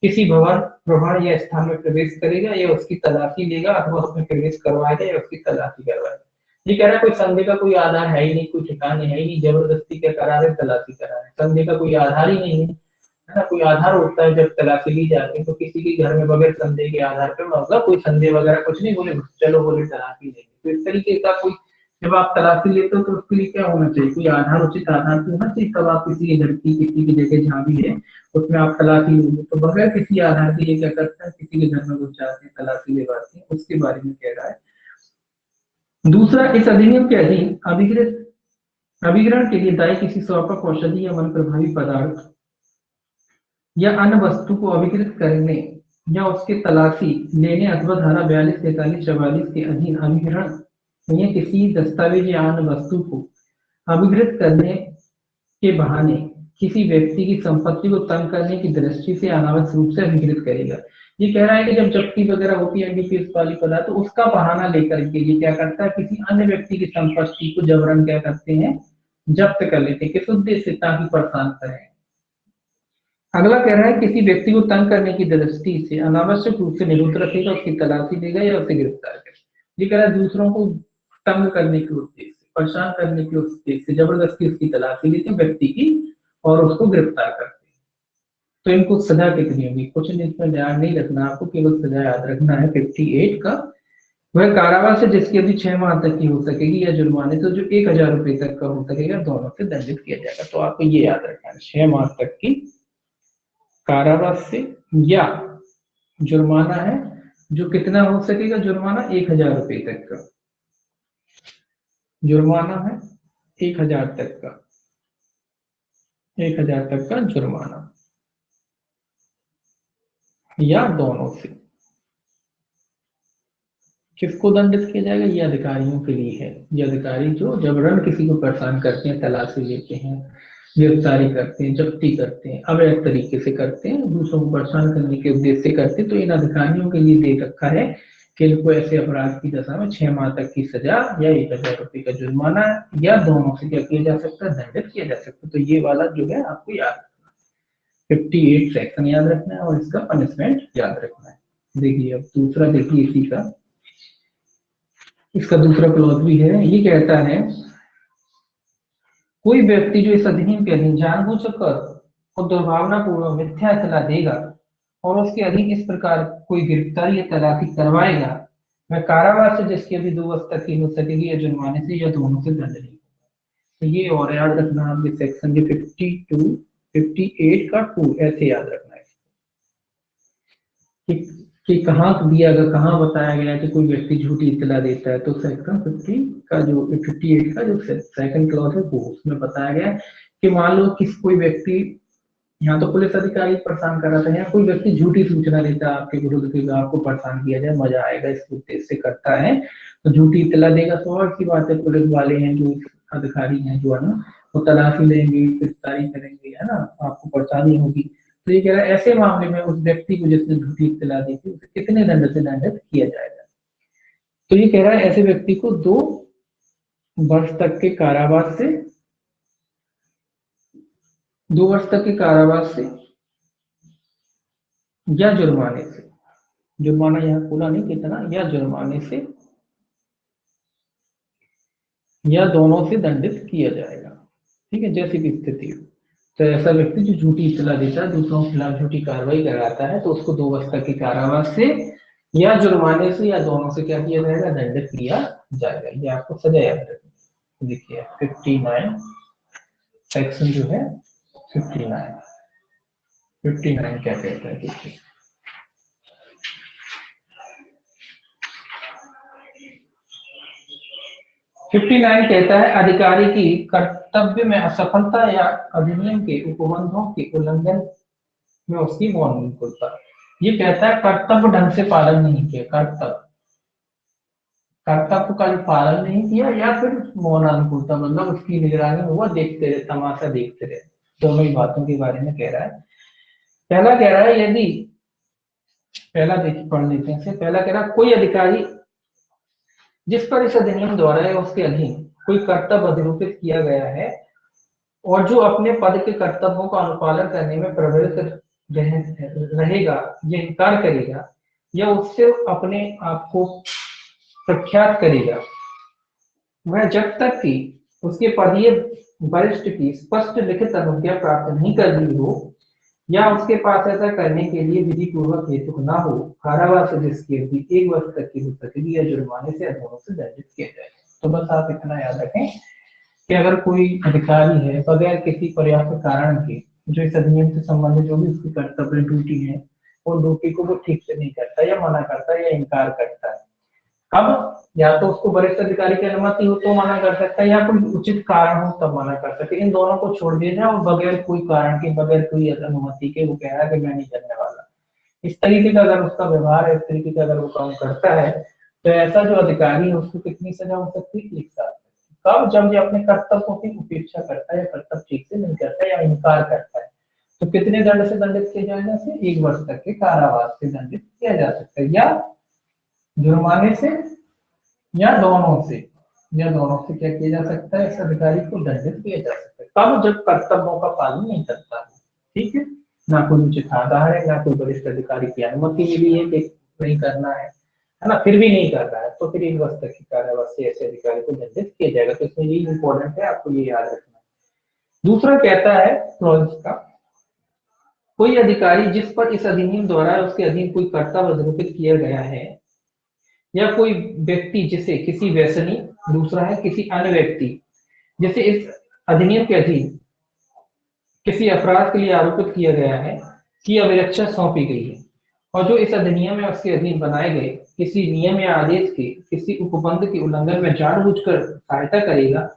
किसी भवन, प्रभाण या स्थान में प्रवेश करेगा या उसकी तलाशी लेगा अथवा उसमें प्रवेश करवाएगा या उसकी तलाशी करवाएगा। ये कह रहा है कोई संदेह का कोई आधार है ही नहीं, कोई ठिकाने है ही नहीं, जबरदस्ती क्या करा रहे? तलाशी करा रहे। संदेह का कोई आधार ही नहीं है, है ना। कोई आधार होता है जब तलाशी ली जाती है, तो किसी के घर में बगैर संदेह के आधार पर, मतलब कोई संदेह वगैरह कुछ नहीं, बोले चलो बोले तलाशी लेंगे, तो इस तरीके का कोई, जब आप तलाशी लेते हो तो उसके लिए क्या होना चाहिए? कोई आधार, उचित आधार तो होना चाहिए। तब आप किसी घर की, किसी की जगह जहाँ भी है उसमें आप तलाशी लोगे, तो बगैर किसी आधार के लिए क्या करते हैं? किसी के घर में घुस जाते हैं, तलाशी लेवाते हैं, उसके बारे में कह रहा है। दूसरा, इस अधिनियम के अधीन अभिग्रहण के लिए दायी किसी स्वापक, औषधि या मन प्रभावी पदार्थ या अन्य वस्तु को अभिकृत करने या उसके तलाशी लेने अथवा धारा 42, 43, 44 के अधीन अभिग्रहण या किसी दस्तावेज या अन्य वस्तु को अभिकृत करने के बहाने किसी व्यक्ति की संपत्ति को तंग करने की दृष्टि से अनावश्यक रूप से अभिकृत करेगा। ये कह रहा है कि जब जब्ती वगैरह होती है एनडीपीएस वाली पदार्थ, तो उसका बहाना लेकर के ये क्या करता है? किसी अन्य व्यक्ति की संपत्ति को जबरन क्या करते हैं? जब्त कर लेते हैं। किस उद्देश्य से? ताकि परेशान करें। अगला कह रहा है किसी व्यक्ति को तंग करने की दृष्टि से अनावश्यक रूप से निरुद्ध रखेगा, उसकी तलाशी देगा या उसे गिरफ्तार करेगा। ये कह रहा है दूसरों को तंग करने के उद्देश्य से, परेशान करने के उद्देश्य से जबरदस्ती उसकी तलाशी लेते व्यक्ति की और उसको गिरफ्तार करते हैं। तो इनको सजा कितनी होगी? कुछ इसमें ध्यान नहीं रखना आपको, केवल सजा याद रखना है 58 का। वह कारावास है जिसकी अवधि 6 माह तक की हो सकेगी या जुर्माने से जो 1000 रुपए तक का हो सकेगा, दोनों से दंडित किया जाएगा। तो आपको ये याद रखना है, 6 माह तक की कारावास से या जुर्माना है जो कितना हो सकेगा? जुर्माना 1000 रुपए तक का, जुर्माना है 1000 तक का, 1000 तक का जुर्माना, या दोनों से। किसको दंडित किया जाएगा? ये अधिकारियों के लिए है। ये अधिकारी जो जबरन किसी को परेशान करते हैं, तलाशी लेते हैं, गिरफ्तारी करते हैं, जब्ती करते हैं, अवैध तरीके से करते हैं, दूसरों को परेशान करने के उद्देश्य से करते हैं, तो इन अधिकारियों के लिए दे रखा है कि इनको ऐसे अपराध की दशा में 6 माह तक की सजा या 1000 रुपए का जुर्माना या दोनों से क्या किया जा सकता है? दंडित किया जा सकता है। तो ये वाला जो है आपको याद रखना है, 58 सेक्शन याद रखना है और इसका पनिशमेंट याद रखना है। देखिए अब दूसरा देखिए इसी का, इसका दूसरा क्लॉज भी है। ये कहता है कोई व्यक्ति जो इस अधिनियम के अधीन जानबूझकर और दुर्भावनापूर्वक मिथ्या इत्तला देगा और उसके अधीन इस प्रकार कोई गिरफ्तारी या तलाशी करवाएगा, वह कारावास से जिसकी अभी 2 वर्ष तक की हो सकेगी या जुर्माने से या दोनों से दंड नहीं। तो ये और याद रखना आपके सेक्शन के 52, 58 का 2 ऐसे याद रखना है कि कहाँ दिया गया, कहाँ बताया गया कि कोई व्यक्ति झूठी इत्तला देता है। तो सेक्शन 50 का जो 58 का जो सेकंड क्लॉज है वो उसमें बताया गया कि मान लो किस कोई व्यक्ति यहाँ तो पुलिस अधिकारी परेशान कर रहा था, यहाँ कोई व्यक्ति झूठी सूचना देता है आपके विरुद्ध कि आपको परेशान किया जाए, मजा आएगा इस उद्देश्य से करता है, तो झूठी इत्तला देगा। स्वाभाविक सी बात है, पुलिस वाले हैं जो अधिकारी हैं जो है ना, वो तलाशी लेंगे, गिरफ्तारी करेंगे, है ना, आपको परेशानी होगी। तो ये कह रहा है ऐसे मामले में उस व्यक्ति को जिसने झूठी इत्तला दी थी उसे कितने दंड से दंडित किया जाएगा। तो ये कह रहा है ऐसे व्यक्ति को 2 वर्ष तक के कारावास से 2 वर्ष तक के कारावास से या जुर्माने से, जुर्माना यहाँ पूरा नहीं कितना, या जुर्माने से या दोनों से दंडित किया जाएगा। ठीक है, जैसी भी स्थिति हो। तो ऐसा व्यक्ति जो झूठी इत्तला देता है, दूसरों के खिलाफ झूठी कार्रवाई कराता है, तो उसको 2 वर्ष तक के कारावास से या जुर्माने से या दोनों से क्या किया जाएगा, दंडित किया जाएगा। ये आपको सजा याद रखनी। देखिए 59 सेक्शन जो है 59 क्या कहता है, देखिए 59 कहता है अधिकारी की कर्तव्य में असफलता या अधिनियम के उपबंधों के उल्लंघन में उसकी मौनता। ये कहता है कर्तव्य ढंग से पालन नहीं किया, कर्तव्य का पालन नहीं किया, या फिर मौनानुकूलता, मतलब उसकी निगरानी में हुआ देखते रहे, तमाशा देखते रहे। दोनों ही बातों के बारे में कह रहा है। पहला कह रहा है यदि, पहला देखिए पढ़ लेते हैं। पहला कह रहा है कोई अधिकारी जिस पर इस अधिनियम द्वारा या उसके अधीन कोई कर्तव्य अधिरूपित किया गया है और जो अपने पद के कर्तव्यों का अनुपालन करने में प्रवृत्त रहेगा या इनकार करेगा या उससे अपने आप को प्रख्यात करेगा, वह जब तक कि उसके पदीय वरिष्ठ की स्पष्ट लिखित अनुज्ञा प्राप्त नहीं कर ली हो या उसके पास ऐसा करने के लिए विधि पूर्वक हेतु न हो, कारावास जिसकी अवधि 1 वर्ष तक की हो सकेगी या जुर्माने से दोनों से दंडित किया जाएगा। तो बस आप इतना याद रखें कि अगर कोई अधिकारी है बगैर किसी पर्याप्त कारण के जो इस अधिनियम से संबंधित जो भी उसकी कर्तव्य ड्यूटी है, वो ड्यूटी को वो ठीक से नहीं करता या मना करता है या इनकार करता है, अब या तो उसको वरिष्ठ अधिकारी की अनुमति हो तो मना कर सकता है या कोई उचित कारण हो तब मना कर सकते। इन दोनों को छोड़ दिया जाए और बगैर कोई कारण के, बगैर कोई अनुमति के वो कह रहा है कि मैं नहीं करने वाला, इस तरीके का अगर उसका व्यवहार है, इस तरीके का अगर वो काम करता है, तो ऐसा जो अधिकारी है उसको कितनी सजा हो सकती है, 1 साल। कब, जब ये अपने कर्तव्यों की उपेक्षा करता है या कर्तव्य ठीक से नहीं करता है या इनकार करता है। तो कितने दंड से दंडित किया जाएगा, 1 वर्ष तक के कारावास से दंडित किया जा सकता है, या जुर्माने से या दोनों से, क्या किया जा सकता है, इस अधिकारी को दंडित किया जा सकता है। तब जब कर्तव्यों का पालन नहीं करता है। ठीक है, ना कोई उचित आधार है, ना कोई वरिष्ठ अधिकारी की अनुमति मिली है कि नहीं करना है ना, फिर भी नहीं कर रहा है, तो फिर 1 वर्ष तक की कारावास से ऐसे अधिकारी को दंडित किया जाएगा। तो इसमें ये इंपॉर्टेंट है, आपको ये याद रखना है। दूसरा कहता है क्लॉज का, कोई अधिकारी जिस पर इस अधिनियम द्वारा उसके अधीन कोई कर्तव्य अधिरूपित किया गया है या कोई व्यक्ति जिसे किसी व्यसनी, दूसरा है किसी अन्य व्यक्ति जिसे इस अधिनियम के अधीन किसी अपराध के लिए आरोपित किया गया है की अभिरक्षा सौंपी गई है और जो इस अधिनियम में उसके अधीन बनाए गए किसी नियम या आदेश के किसी उपबंध के उल्लंघन में जानबूझकर सहायता करेगा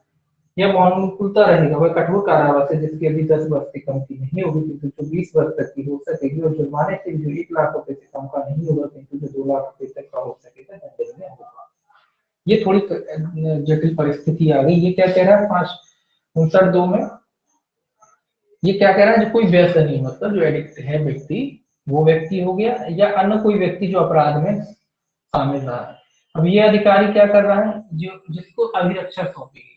या मौनानुकूलता रहेगा, वह कठोर कारावास है जिसकी अभी 10 वर्ष से कम की नहीं होगी किंतु जो 20 वर्ष तक की हो सकेगी, और जुर्माने से जो 1 लाख रुपए से कम का नहीं होगा किंतु जो 2 लाख रुपए तक का हो सकेगा, दंडनीय होगा। ये थोड़ी जटिल परिस्थिति आ गई। ये क्या कह रहा है 559(2) में, ये क्या कह रहा है, जो कोई व्यसनी मतलब जो एडिक्ट है व्यक्ति, वो व्यक्ति हो गया या अन्य कोई व्यक्ति जो अपराध में शामिल रहा है। अब ये अधिकारी क्या कर रहा है, जो जिसको अभिरक्षा सौंपी गई,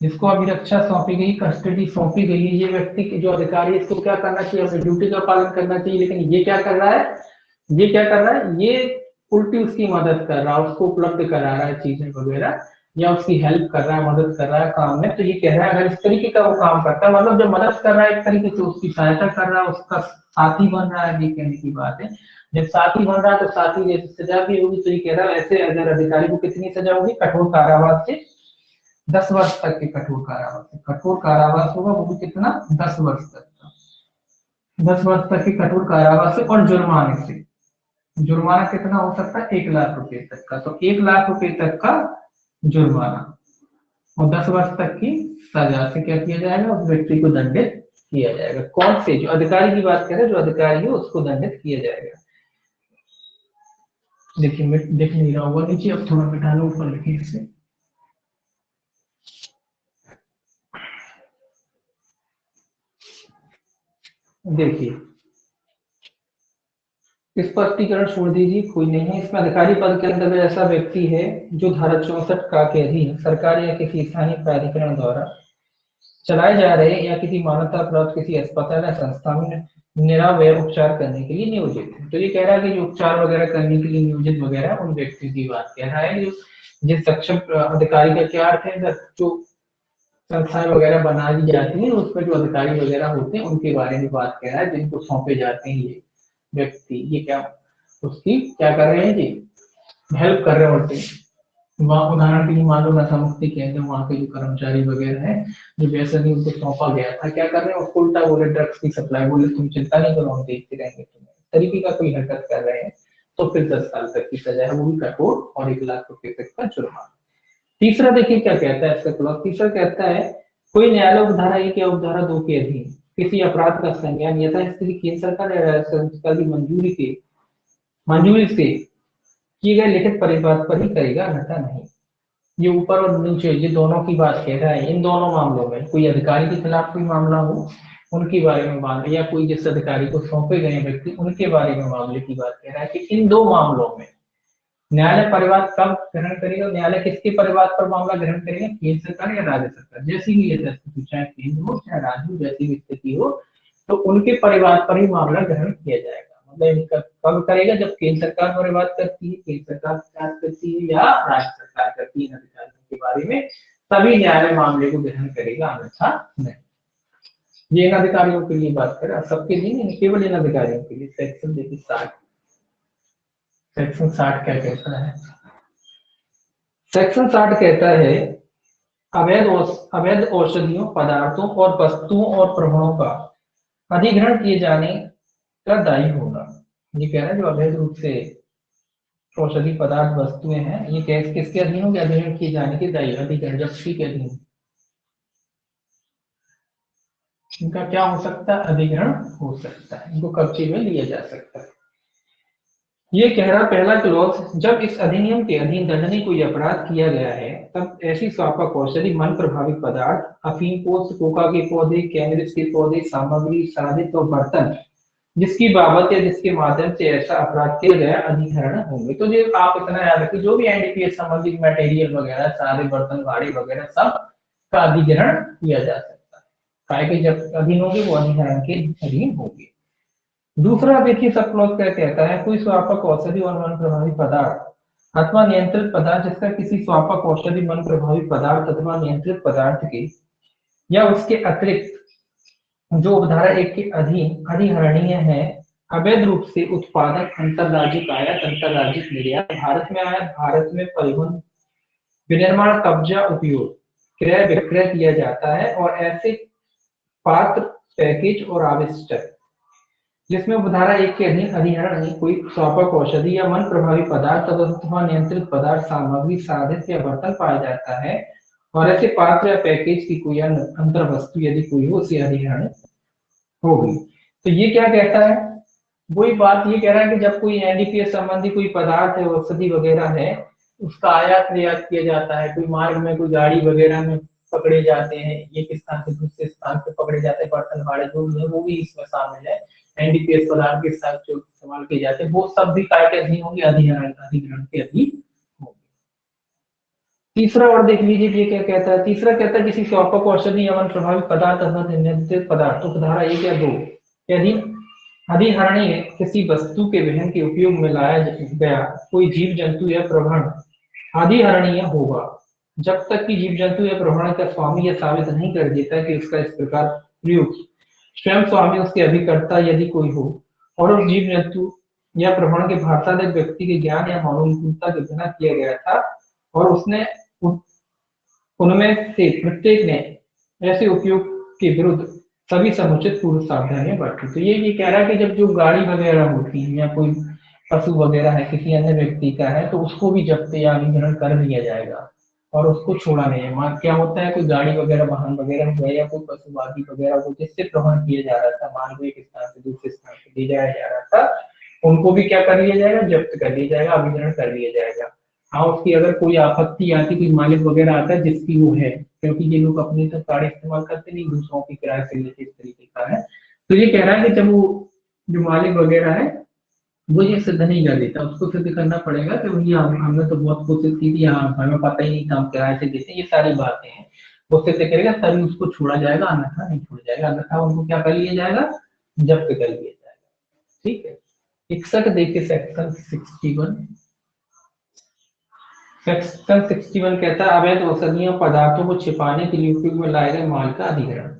जिसको अभिरक्षा सौंपी गई, कस्टडी सौंपी गई है, ये व्यक्ति जो अधिकारी है इसको क्या करना चाहिए, अपनी ड्यूटी का पालन करना चाहिए। लेकिन ये क्या कर रहा है, ये उल्टी उसकी मदद कर रहा है, उसको उपलब्ध करा रहा है चीजें वगैरह, या उसकी हेल्प कर रहा है, मदद कर रहा है काम में। तो ये कह रहा है अगर इस तरीके का वो काम करता है, मतलब जब मदद कर रहा है एक तरीके से, उसकी सहायता कर रहा है, उसका साथी बन रहा है, ये कहने की बात है। जब साथी बन रहा है तो साथी जैसे सजा भी होगी। तो ये कह रहा है ऐसे अगर अधिकारी को कितनी सजा होगी, कठोर कारावास से 10 वर्ष तक के कठोर कारावास होगा, वो भी कितना, 10 वर्ष तक का, 10 वर्ष तक के कठोर कारावास से, और जुर्माने से, जुर्माना कितना हो सकता है, 1 लाख रुपए तक का। तो 1 लाख रुपए तक का जुर्माना, और 10 वर्ष तक की सजा से क्या किया जाएगा, उस व्यक्ति को दंडित किया जाएगा। कौन से, जो अधिकारी की बात करें, जो अधिकारी है उसको दंडित किया जाएगा। देखिए मैं देख नहीं रहा होगा नीचे, अब थोड़ा मिटा लो, ऊपर लिखिए इसे। देखिए स्पष्टीकरण छोड़ दीजिए, कोई नहीं है इसमें। अधिकारी पद के अंतर्गत ऐसा व्यक्ति है जो धारा 64 का के अधीन सरकार या किसी स्थानीय प्राधिकरण द्वारा चलाए जा रहे या किसी मान्यता प्राप्त किसी अस्पताल या संस्था में निरावय उपचार करने के लिए नियोजित है। तो ये कह रहा है कि जो उपचार वगैरह करने के लिए नियोजित वगैरह उन व्यक्तियों की बात कह रहा है। जो जिस सक्षम अधिकारी का क्या अर्थ है, जो संस्थाएं वगैरह बना दी जाती हैं उसमें जो अधिकारी वगैरह होते हैं उनके बारे में बात कर रहा है, जिनको सौंपे जाते हैं ये व्यक्ति, ये क्या उसकी क्या कर रहे हैं जी, हेल्प कर रहे होते हैं। वहाँ उदाहरण के लिए मान लो नशा मुक्ति केंद्र, वहाँ के जो कर्मचारी वगैरह हैं, जो वैसे नहीं उनको सौंपा गया था, क्या कर रहे हैं उसको उल्टा बोले, ड्रग्स की सप्लाई बोले तुम चिंता नहीं करो हम देखते रहेंगे तुम्हें, तरीके का कोई हरकत कर रहे हैं तो फिर 10 साल तक की सजा है, वो भी कठोर, और 1 लाख रुपए तक का जुर्माना। तीसरा देखिए क्या कहता है इसका क्लॉज, तीसरा कहता है कोई न्यायालय उपधारा 1 या उपधारा 2 के अधीन किसी अपराध का संज्ञान यथास्थिति केंद्र सरकार या राज्य सरकार की मंजूरी से किए गए लिखित परिपत्र पर ही करेगा, अन्यथा नहीं। ये ऊपर और नीचे ये दोनों की बात कह रहा है। इन दोनों मामलों में कोई अधिकारी के खिलाफ कोई मामला हो उनके बारे में मामले, या कोई जिस अधिकारी को सौंपे गए व्यक्ति उनके बारे में मामले की बात कह रहा है कि इन दो मामलों में न्यायालय परिवाद कब ग्रहण करेगा, न्यायालय किसके परिवाद पर मामला ग्रहण करेगा, केंद्र सरकार या राज्य सरकार, जैसी भी स्थिति, चाहे केंद्र हो चाहे राज्य हो, जैसी भी स्थिति हो, तो उनके परिवाद पर ही मामला ग्रहण किया जाएगा। मतलब इनका कब करेगा, जब केंद्र सरकार परिवाद करती है, केंद्र सरकार जांच करती है या राज्य सरकार करती है अधिकारियों के बारे में, तभी न्यायालय मामले को ग्रहण करेगा, अन्यथा नहीं। ये इन अधिकारियों के लिए बात करें, सबके लिए नहीं, केवल इन अधिकारियों के लिए। सेक्शन देखिए 60, सेक्शन 60 क्या कहता है, सेक्शन 60 कहता है अवैध औषधियों, पदार्थों और वस्तुओं और प्रमाणों का अधिग्रहण किए जाने का दायी होगा। ये कह रहा है जो अवैध रूप से औषधि पदार्थ वस्तुएं हैं, ये किसके अधीन होंगे, अधिग्रहण किए जाने के दायी, अधिग्रहण जब्ती के अधीन। इनका क्या हो सकता है, अधिग्रहण हो सकता है, इनको कब्जे में लिया जा सकता है। ये कह रहा पहला क्लॉज, जब इस अधिनियम के अधीन दंडनीय कोई अपराध किया गया है तब ऐसी स्वापक औषधि, मन प्रभावित पदार्थ, अफीम पोस्त, कोका के पौधे, कैनबिस के पौधे, सामग्री, साधित और बर्तन जिसकी बाबत या जिसके माध्यम से ऐसा अपराध किया गया अधिग्रहण होंगे। तो ये आप इतना याद रखिए, जो भी एनडीपीएस संबंधित मटेरियल वगैरह, सारे बर्तन गाड़ी वगैरह सब का अधिग्रहण किया जा सकता है, काय के जब अधीन होंगे वो अधिग्रहण के अधीन होंगे। दूसरा देखिए सब क्लॉज क्या कहता है, कोई स्वापक औषधि और मन प्रभावी पदार्थ अथवा नियंत्रित पदार्थ जिसका किसी स्वापक औषधि, मन प्रभावी पदार्थ अथवा नियंत्रित पदार्थ के या उसके अतिरिक्त जो उपधारा 1 के अधीन अधिहरणीय है, अवैध रूप से उत्पादक, अंतरराज्यिक आयात, अंतरराज्यिक निर्यात, भारत में आयात, भारत में परिवहन, विनिर्माण, कब्जा, उपयोग, क्रय विक्रय किया जाता है, और ऐसे पात्र, पैकेज और आवश्यक जिसमें उपधारा 1 के अधीन अधिहरण कोई स्वापक औषधि या मन प्रभावी पदार्थ अथवा नियंत्रित पदार्थ, सामग्री, साधित या बर्तन पाया जाता है, और ऐसे पात्र या पैकेज की कोई अंतर वस्तु यदि कोई हो, उसे अधिहरण होगी। तो ये क्या कहता है, वही बात ये कह रहा है कि जब कोई एनडीपीएस संबंधी कोई पदार्थ है, औषधि वगैरह है, उसका आयात निर्यात किया जाता है, कोई मार्ग में कोई गाड़ी वगैरह में पकड़े जाते हैं, एक स्थान से दूसरे स्थान पे पकड़े जाते हैं, बर्तन भाड़े जो भी है वो भी इसमें शामिल है, एनडीपीएस पदार्थ के साथ जो इस्तेमाल किए जाते हैं वो सब भी काय के अधीन होंगे, अधिग्रहण के अधीन होंगे। तीसरा और देख लीजिए ये क्या कहता है, तीसरा कहता है किसी स्वापक औषधि या मन प्रभावित पदार्थ अथवा नियंत्रित पदार्थ उपधारा 1 या 2 के अधीन अधिहरणीय किसी वस्तु के वहन के उपयोग में लाया गया कोई जीव जंतु या प्रवण अधिहरणीय होगा जब तक कि जीव जंतु या प्रवण का स्वामी यह साबित नहीं कर देता कि उसका इस प्रकार प्रयोग स्वयं स्वामी उसके अभिकर्ता यदि कोई हो, और उस जीव जंतु या प्रवण के भारताधिक व्यक्ति के ज्ञान या मानवता के बिना किया गया था, और उसने उनमें से प्रत्येक ने ऐसे उपयोग के विरुद्ध सभी समुचित पूर्व सावधानियां बरती। तो ये कह रहा है कि जब जो गाड़ी वगैरह होती है या कोई पशु वगैरह है किसी अन्य व्यक्ति का है, तो उसको भी जब्त या अधिग्रहण कर लिया जाएगा, और उसको छोड़ा नहीं है। मान क्या होता है, कोई गाड़ी वगैरह वाहन वगैरह हुआ या कोई पशुवादी वगैरह हो जिससे प्रहरण किया जा रहा था, मान लो एक स्थान से दूसरे स्थान पे ले जाया जा रहा था, उनको भी क्या कर लिया जाएगा, जब्त कर लिया जाएगा, अभिग्रहण कर लिया जाएगा। हाँ, उसकी अगर कोई आपत्ति आती, कोई मालिक वगैरह आता है जिसकी वो है, क्योंकि ये लोग अपनी तो गाड़ी इस्तेमाल करते नहीं, दूसरों की किराए से लेके इस तरीके का है। तो ये कह रहा है कि जब वो जो मालिक वगैरह है वो ये सिद्ध नहीं कर देता, उसको सिद्ध करना पड़ेगा कि भैया हमने तो बहुत कोशिश की थी, हाँ हमें पता ही नहीं था, हम किराए से देते, ये सारी बातें हैं। वो सिद्ध करेगा तभी उसको छोड़ा जाएगा, अन्यथा नहीं छोड़ा जाएगा, अन्यथा उनको क्या कर लिया जाएगा, जब्त कर लिया जाएगा। ठीक है। 61 देखिए सेक्शन 61। सेक्शन 61 कहता है अवैध औषधीय पदार्थों को छिपाने के लिए उपयोग में लाए गए माल का अधिग्रहण।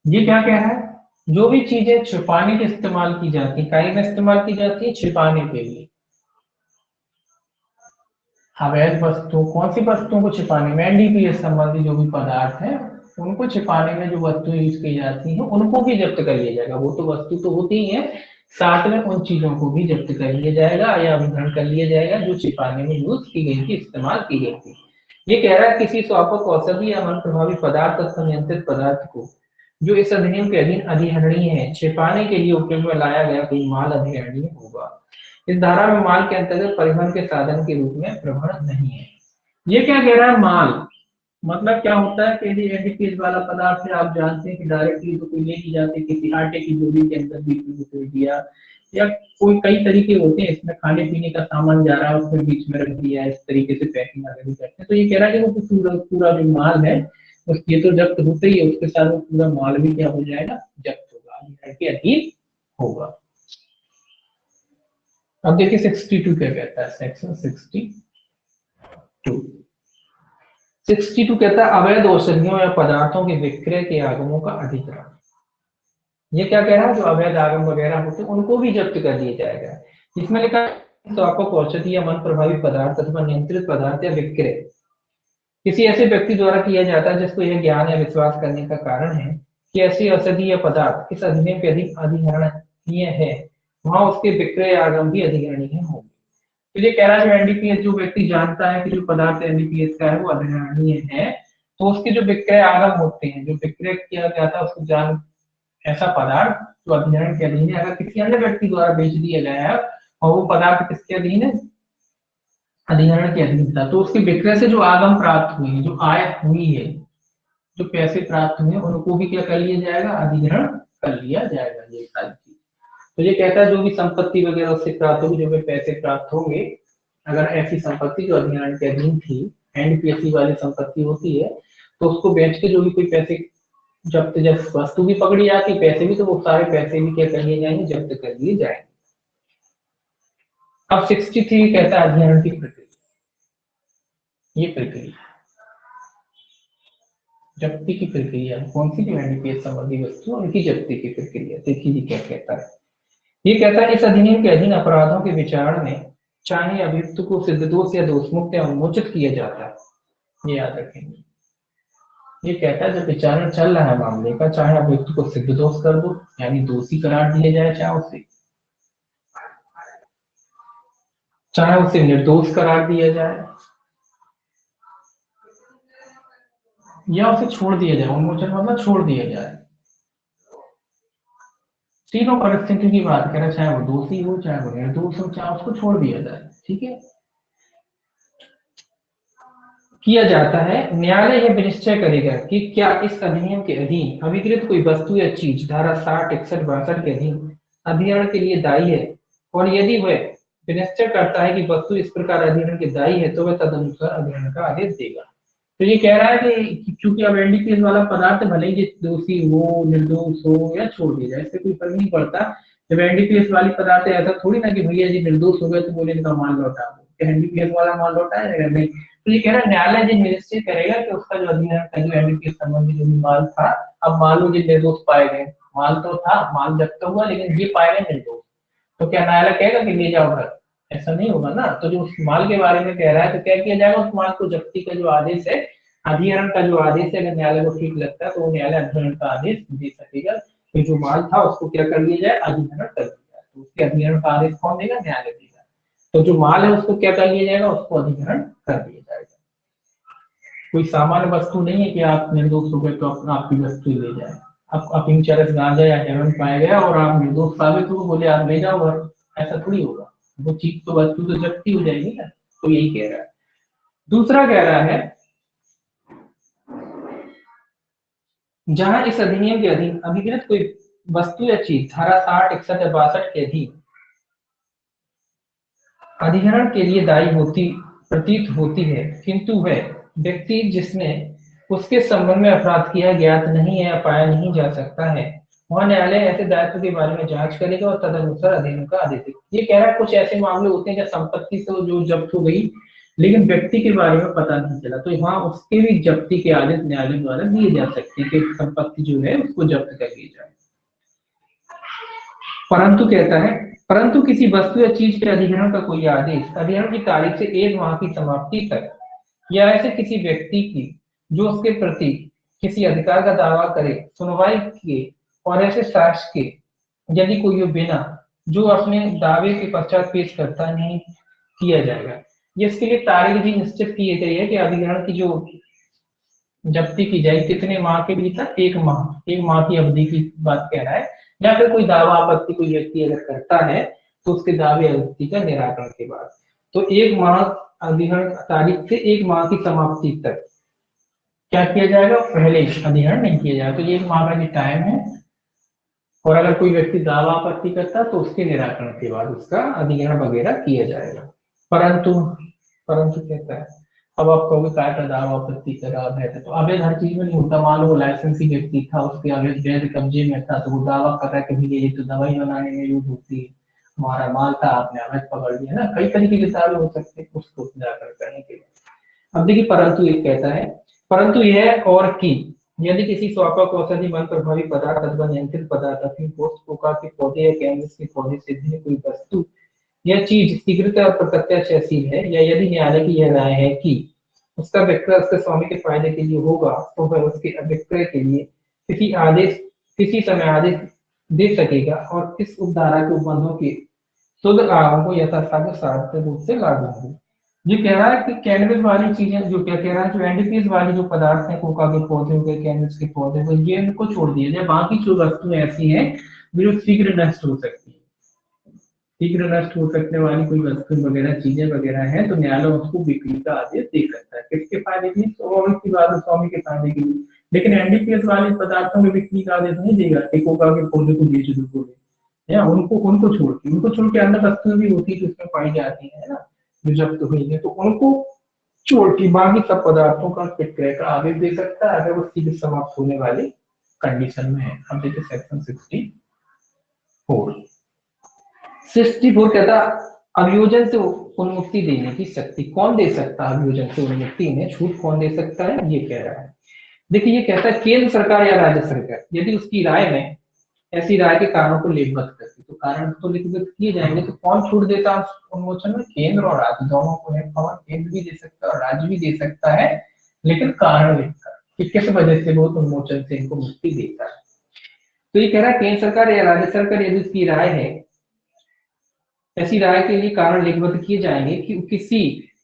ये क्या कह रहा है, जो भी चीजें छिपाने के इस्तेमाल की जाती है, काहे में इस्तेमाल की जाती है, छिपाने के लिए। अवैध वस्तुओं, कौन सी वस्तुओं को छिपाने में, एनडीपीएस संबंधी जो भी पदार्थ है उनको छिपाने में जो वस्तुएं यूज की जाती हैं उनको भी जब्त कर लिया जाएगा। वो तो वस्तु तो होती ही है, साथ में उन चीजों को भी जब्त कर लिया जाएगा या अभिग्रहण कर लिया जाएगा जो छिपाने में यूज की गई थी, इस्तेमाल की गई थी। ये कह रहा है किसी स्वापक औषधि या मन प्रभावी पदार्थ तथा नियंत्रित पदार्थ को जो इस अधिनियम के अधीन अधिहरणीय है, छिपाने के लिए उपयोग में लाया गया कोई माल अधिहरणीय होगा। इस धारा में माल के अंतर्गत परिवहन के साधन के रूप में प्रवहन नहीं है। ये क्या कह रहा है, माल मतलब क्या होता है कि यदि एनडीपीएस वाला पदार्थ है, आप जानते हैं कि डायरेक्टली तो कोई ले नहीं जाते, किसी आटे की डोरी के अंदर बीच में घुसेड़ दिया, या कोई कई तरीके होते हैं, इसमें खाने पीने का सामान जा रहा है उसमें बीच में रख दिया, इस तरीके से पैकिंग आगे भी करते हैं। तो ये कह रहा है कि वो पूरा पूरा जो माल है उसके तो जब्त होते ही है, उसके साथ वो पूरा माल भी क्या हो जाएगा, जब्त होगा, अधिग्रहण के अधीन होगा। अब देखिए 62 क्या कहता है, सेक्शन 62। 62 कहता है अवैध औषधियों या पदार्थों के विक्रय के आगमों का अधिग्रहण। ये क्या कह रहा है, जो अवैध आगम वगैरह होते हैं उनको भी जब्त कर दिया जाएगा। इसमें लिखा है तो आपको औषधि या मन प्रभावी पदार्थ अथवा नियंत्रित पदार्थ या विक्रय किसी ऐसे व्यक्ति द्वारा किया जाता है जिसको यह ज्ञान या विश्वास करने का कारण है कि ऐसी औषधि या पदार्थ इस अधिनियम के अधिग्रहणीय है, वहां उसके विक्रय आगम भी अधिग्रहणीय होंगे। तो ये कह रहा है जो एनडीपीएस, जो व्यक्ति जानता है कि जो पदार्थ एनडीपीएस का है वो अधिग्रहणीय है, तो उसके जो विक्रय आगम होते हैं, जो विक्रय किया जाता है उसको जान, ऐसा पदार्थ जो अधिग्रहण के अधीन है, अगर किसी अन्य व्यक्ति द्वारा बेच दिया गया है और वो पदार्थ किसके अधीन है, अधिग्रहण के अधीन था, तो उसके विक्रय से जो आगम प्राप्त हुई, जो आय हुई है, जो पैसे प्राप्त हुए उनको भी क्या कर लिया जाएगा, अधिग्रहण कर लिया जाएगा। ये सारी चीज, तो ये कहता है जो भी संपत्ति वगैरह उससे प्राप्त होगी, जो भी पैसे प्राप्त होंगे, अगर ऐसी संपत्ति जो अधिग्रहण के अधीन थी, एनडीपीएस वाली संपत्ति होती है, तो उसको बेच के जो भी कोई पैसे, जब वस्तु भी पकड़ी जाती, पैसे भी, तो वो सारे पैसे भी क्या कर लिए जाएंगे, जब्त कर लिए जाएंगे। अब 63 कहता है अधिग्रहण की प्रक्रिया। ये प्रक्रिया जब्ती की प्रक्रिया कौन सी, जो एनडीपीएस संबंधी वस्तु उनकी जब्ती की प्रक्रिया। देखिए जी क्या कहता है, ये कहता है इस अधिनियम के अधीन अपराधों के विचारण में चाहे अभियुक्त को सिद्ध दोष या दोषमुक्त या उन्मोचित किया जाता है, ये याद रखेंगे। ये कहता है जब विचारण चल रहा है मामले का, चाहे अभियुक्त को सिद्ध दोष कर दो यानी दोषी करार दिया जाए, चाहे उसे निर्दोष करार दिया जाए, या उसे छोड़ दिया जाए, उन्मोचन मतलब छोड़ दिया जाए, तीनों परिस्थिति की बात करें, चाहे वो दोषी हो, चाहे वो निर्दोष हो, चाहे उसको छोड़ दिया जाए, ठीक है, किया जाता है। न्यायालय यह विनिश्चय करेगा कि क्या इस अधिनियम के अधीन अभिकृत कोई वस्तु या चीज धारा 60, 61, 62 के अधीन अधिग्रहण के लिए दायी है, और यदि वह विनिश्चय करता है कि वस्तु इस प्रकार अधिग्रहण के दायी है तो वह तदनुसार अधिग्रहण का आदेश देगा। तो ये कह रहा है कि चूंकि अब एनडीपीएस वाला पदार्थ भले ही दोषी हो, निर्दोष हो या छोड़ दिया जाए, इससे कोई फर्क नहीं पड़ता। जब एनडीपीएस वाली पदार्थ है, ऐसा थोड़ी ना कि भैया जी निर्दोष हो गए तो बोले इनका माल लौटा दो, एनडीपीएस वाला माल लौटाया जाएगा, नहीं। तो ये कह रहा है न्यायालय जो निश्चय करेगा कि उसका जो अधिग्रहण का जो एनडीपीएस संबंधी जो भी माल था, अब मालूम जो निर्दोष पाए गए, माल तो था, माल जब्त हुआ, लेकिन ये पाए गए निर्दोष, तो क्या न्यायालय कहेगा कि ले जाओ घर, ऐसा नहीं होगा ना। तो जो उस माल के बारे में कह रहा है, तो क्या किया जाएगा, उस माल को जब्ती का जो आदेश है, अधिग्रहण का जो आदेश है, अगर न्यायालय को ठीक लगता है तो वो न्यायालय अधिग्रहण का आदेश दे सकेगा कि जो माल था उसको क्या कर लिया जाए, अधिग्रहण कर दिया जाए। तो उसके अधिग्रहण का आदेश कौन देगा, न्यायालय देगा। तो जो माल है उसको क्या कर लिया जाएगा, उसको अधिग्रहण कर दिया जाएगा। कोई सामान्य वस्तु नहीं है कि आप निर्दोष हो गए तो आपकी वस्तु ले जाए। आप अफीम चरस गांजा या हेरोइन पाया गया और आप निर्दोष साबित हो, बोले आप ले जाओ, और ऐसा थोड़ी होगा। वो चीज तो वस्तु तो जब्ती हो जाएगी ना। तो यही कह रहा है। दूसरा कह रहा है, जहां इस अधिनियम के अधीन अभिकृत कोई वस्तु या चीज धारा 60, 61 या 62 के अधीन अधिग्रहण के लिए दायी होती प्रतीत होती है, किंतु वह व्यक्ति जिसने उसके संबंध में अपराध किया ज्ञात नहीं है या पाया नहीं जा सकता है, वहां न्यायालय ऐसे दायित्व के बारे में जांच करेगा और तदनुसार अधिनियम का आदेश देगा। ये कह रहा है कुछ ऐसे मामले होते हैं जब संपत्ति से जो जब्त हो गई लेकिन व्यक्ति के बारे में पता नहीं चला, तो वहां उसके भी जब्ती के आदेश न्यायालय द्वारा दिए जा सकते हैं कि संपत्ति जो है उसको जब्त कर ली जाए। परंतु कहता है, परंतु किसी वस्तु या चीज के अधिग्रहण का कोई आदेश अधिग्रहण की तारीख से 1 माह की समाप्ति तक या ऐसे किसी व्यक्ति की जो उसके प्रति किसी अधिकार का दावा करे सुनवाई के और ऐसे साक्ष्य के यदि कोई बिना जो अपने दावे के पश्चात पेश करता नहीं किया जाएगा। ये इसके लिए तारीख भी निश्चित की गई है कि अधिग्रहण की जो जब्ती की जाए कितने माह के भीतर, 1 माह की अवधि की बात कह रहा है। या फिर कोई दावा आपत्ति कोई व्यक्ति अगर करता है तो उसके दावे आपत्ति का निराकरण के बाद, तो 1 माह अधिग्रहण तारीख से 1 माह की समाप्ति तक क्या किया जाएगा, पहले अधिग्रहण नहीं किया जाएगा। तो ये 1 माह का जो टाइम है, और अगर कोई व्यक्ति दावा आपत्ति करता है तो उसके निराकरण के बाद उसका अधिग्रहण वगैरह किया जाएगा। परंतु परंतु कहता है, अब आप कहोगे काय का दावा आपत्ति करा है, तो अवैध हर चीज में नहीं होता। मान लो लाइसेंसी व्यक्ति था, उसके अवैध वैध कब्जे में था, तो वो दावा कर रहा है कभी ये तो दवाई बनाने में यूज होती है, हमारा माल था आपने अवैध पकड़ लिया ना। कई तरीके के दावे हो सकते हैं उसको निराकरण करने के लिए। अब देखिए परंतु एक कहता है, परंतु यह और कि यदि किसी स्वापक औषधि मन प्रभावी पदार्थ अथवा नियंत्रित पदार्थ अपनी पोस्ट कोका के पौधे या कैनबिस के पौधे से भिन्न कोई वस्तु यह चीज शीघ्रता और प्रत्यक्ष ऐसी है, या यदि न्यायालय की यह राय है कि उसका विक्रय उसके स्वामी के फायदे के लिए होगा, तो वह उसके अविक्रय के लिए किसी समय आदेश दे सकेगा और इस उपधारा के उपबंधों के शुद्ध आगम को यथासाध्य रूप से लागू होगी। ये कह रहा है कि कैनबिस वाली चीजें, जो क्या कह रहा है, जो एनडीपीएस वाली जो पदार्थ है, कोका के पौधे हो गए, कैनबिस के पौधे हो गए, ये इनको छोड़ दिया जाए। बाकी जो वस्तुएं ऐसी हैं जो शीघ्र नष्ट हो सकती है, शीघ्र नष्ट हो सकने वाली कोई वस्तु वगैरह चीजें वगैरह है, तो न्यायालय उसको बिक्री का आदेश दे सकता है। किसके फायदे के लिए, स्वाभाविक की बात है स्वामी के फायदे के लिए। लेकिन एनडीपीएस वाले पदार्थों में बिक्री का आदेश नहीं देगा कि कोका के पौधे को बेच दो बोले, या उनको छोड़ के अन्य वस्तुएं भी होती है जो उसमें पाई जाती है ना, जो जब्त हुई है, तो उनको छोड़ के बाकी सब पदार्थों का विक्रय का आदेश दे सकता है अगर वो शीघ्र समाप्त होने वाली कंडीशन में है। अब देखिए सेक्शन 64 कहता, अभियोजन से उन्मुक्ति देने की शक्ति कौन दे सकता है, अभियोजन से उन्मुक्ति में छूट कौन दे सकता है, ये कह रहा है। देखिए ये कहता है केंद्र सरकार या राज्य सरकार यदि उसकी राय में ऐसी राय के कारणों को लिपिबद्ध करती, तो कारण तो लिपिबद्ध किए जाएंगे, तो कौन छूट देता है उन्मोचन में, केंद्र और राज्य दोनों को है। केंद्र भी दे सकता है और राज्य भी दे सकता है, लेकिन कारण लिखकर कि किस वजह से वो उन्मोचन से इनको मुक्ति देता है। तो ये कह रहा है केंद्र सरकार या राज्य सरकार यदि उसकी राय है, ऐसी राय के लिए कारण लिपिबद्ध किए जाएंगे कि किसी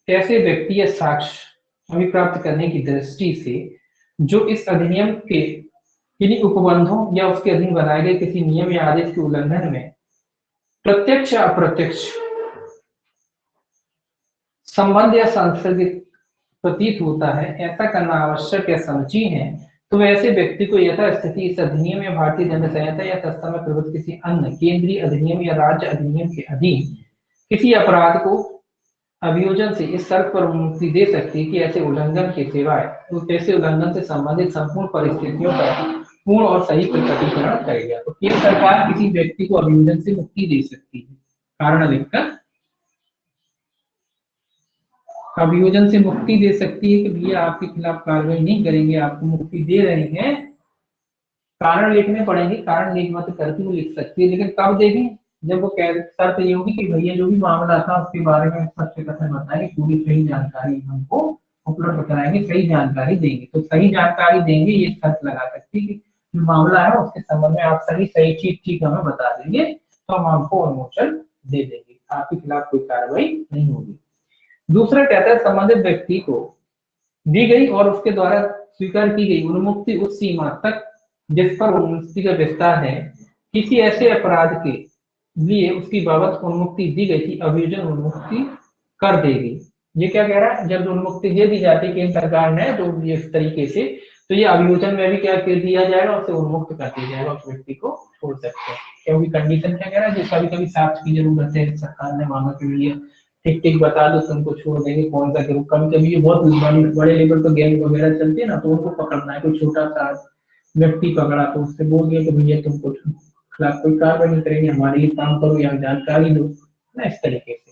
ऐसे व्यक्ति या साक्ष्य अभिप्राप्त करने की दृष्टि से जो इस अधिनियम के किन्हीं उपबंधों या उसके अधीन बनाए गए किसी नियम या आदेश के उल्लंघन में प्रत्यक्ष या अप्रत्यक्ष संबंध या सांसर्गिक प्रतीत होता है, ऐसा करना आवश्यक या समझी है, तो ऐसे व्यक्ति को यथास्थिति इस अधिनियम या भारतीय दंड संहिता या तत्समय प्रवृत्त किसी अन्य केंद्रीय अधिनियम या राज्य अधिनियम के अधीन किसी अपराध को अभियोजन से इस शर्त पर मुक्ति दे सकती है कि ऐसे उल्लंघन के सिवाय ऐसे उल्लंघन से संबंधित संपूर्ण परिस्थितियों का पूर्ण और सही प्रकटीकरण करेगा। तो केंद्र सरकार किसी व्यक्ति को अभियोजन से मुक्ति दे सकती है, कारण लिखकर अभियोजन से मुक्ति दे सकती है कि भैया आपके खिलाफ कार्रवाई नहीं करेंगे, आपको मुक्ति दे रहे हैं, कारण लिखने पड़ेंगे, कारण लिखमत करके वो लिख सकती है। लेकिन कब देगी, जब वो शर्त ये होगी कि भैया जो भी मामला था उसके बारे में सत्य कथन बताएंगे, पूरी सही जानकारी हमको उपलब्ध कराएंगे, सही जानकारी देंगे। तो सही जानकारी देंगे ये शर्त लगा सकती है कि जो मामला है उसके संबंध में आप सही सही चीज ठीक हमें बता देंगे तो हम आपको अनुमोचन दे देंगे, आपके खिलाफ कोई कार्रवाई नहीं होगी। दूसरा कहता है संबंधित व्यक्ति को दी गई और उसके द्वारा स्वीकार की गई उन्मुक्ति उस सीमा तक जिस पर उन्मुक्ति का विस्तार है, किसी ऐसे अपराध के लिए उसकी बाबत उन्मुक्ति दी गई थी, अभियोजन उन्मुक्ति कर देगी। ये क्या कह रहा है, जब उन्मुक्ति दे दी जाती है केंद्र सरकार ने तो इस तरीके से, तो ये अभियोजन में भी क्या कर दिया जाएगा, उसे उन्मुक्त कर दिया जाएगा, उस व्यक्ति को छोड़ सकते हैं। क्योंकि कंडीशन क्या कह रहा है, जो कभी कभी साक्ष्य की जरूरत है, सरकार ने मांगा के लिए ठीक ठीक बता दो तुमको छोड़ देंगे, कौन सा ग्रुप, कभी कभी ये बहुत बड़े लेवल पर गैंग वगैरह चलते हैं ना, तो उनको पकड़ना है, कोई छोटा सा व्यक्ति पकड़ा तो उससे बोल दिया कि भैया तुमको खिलाफ कोई कार्रवाई नहीं करेंगे, हमारे लिए काम करो या जानकारी दो ना, इस तरीके से।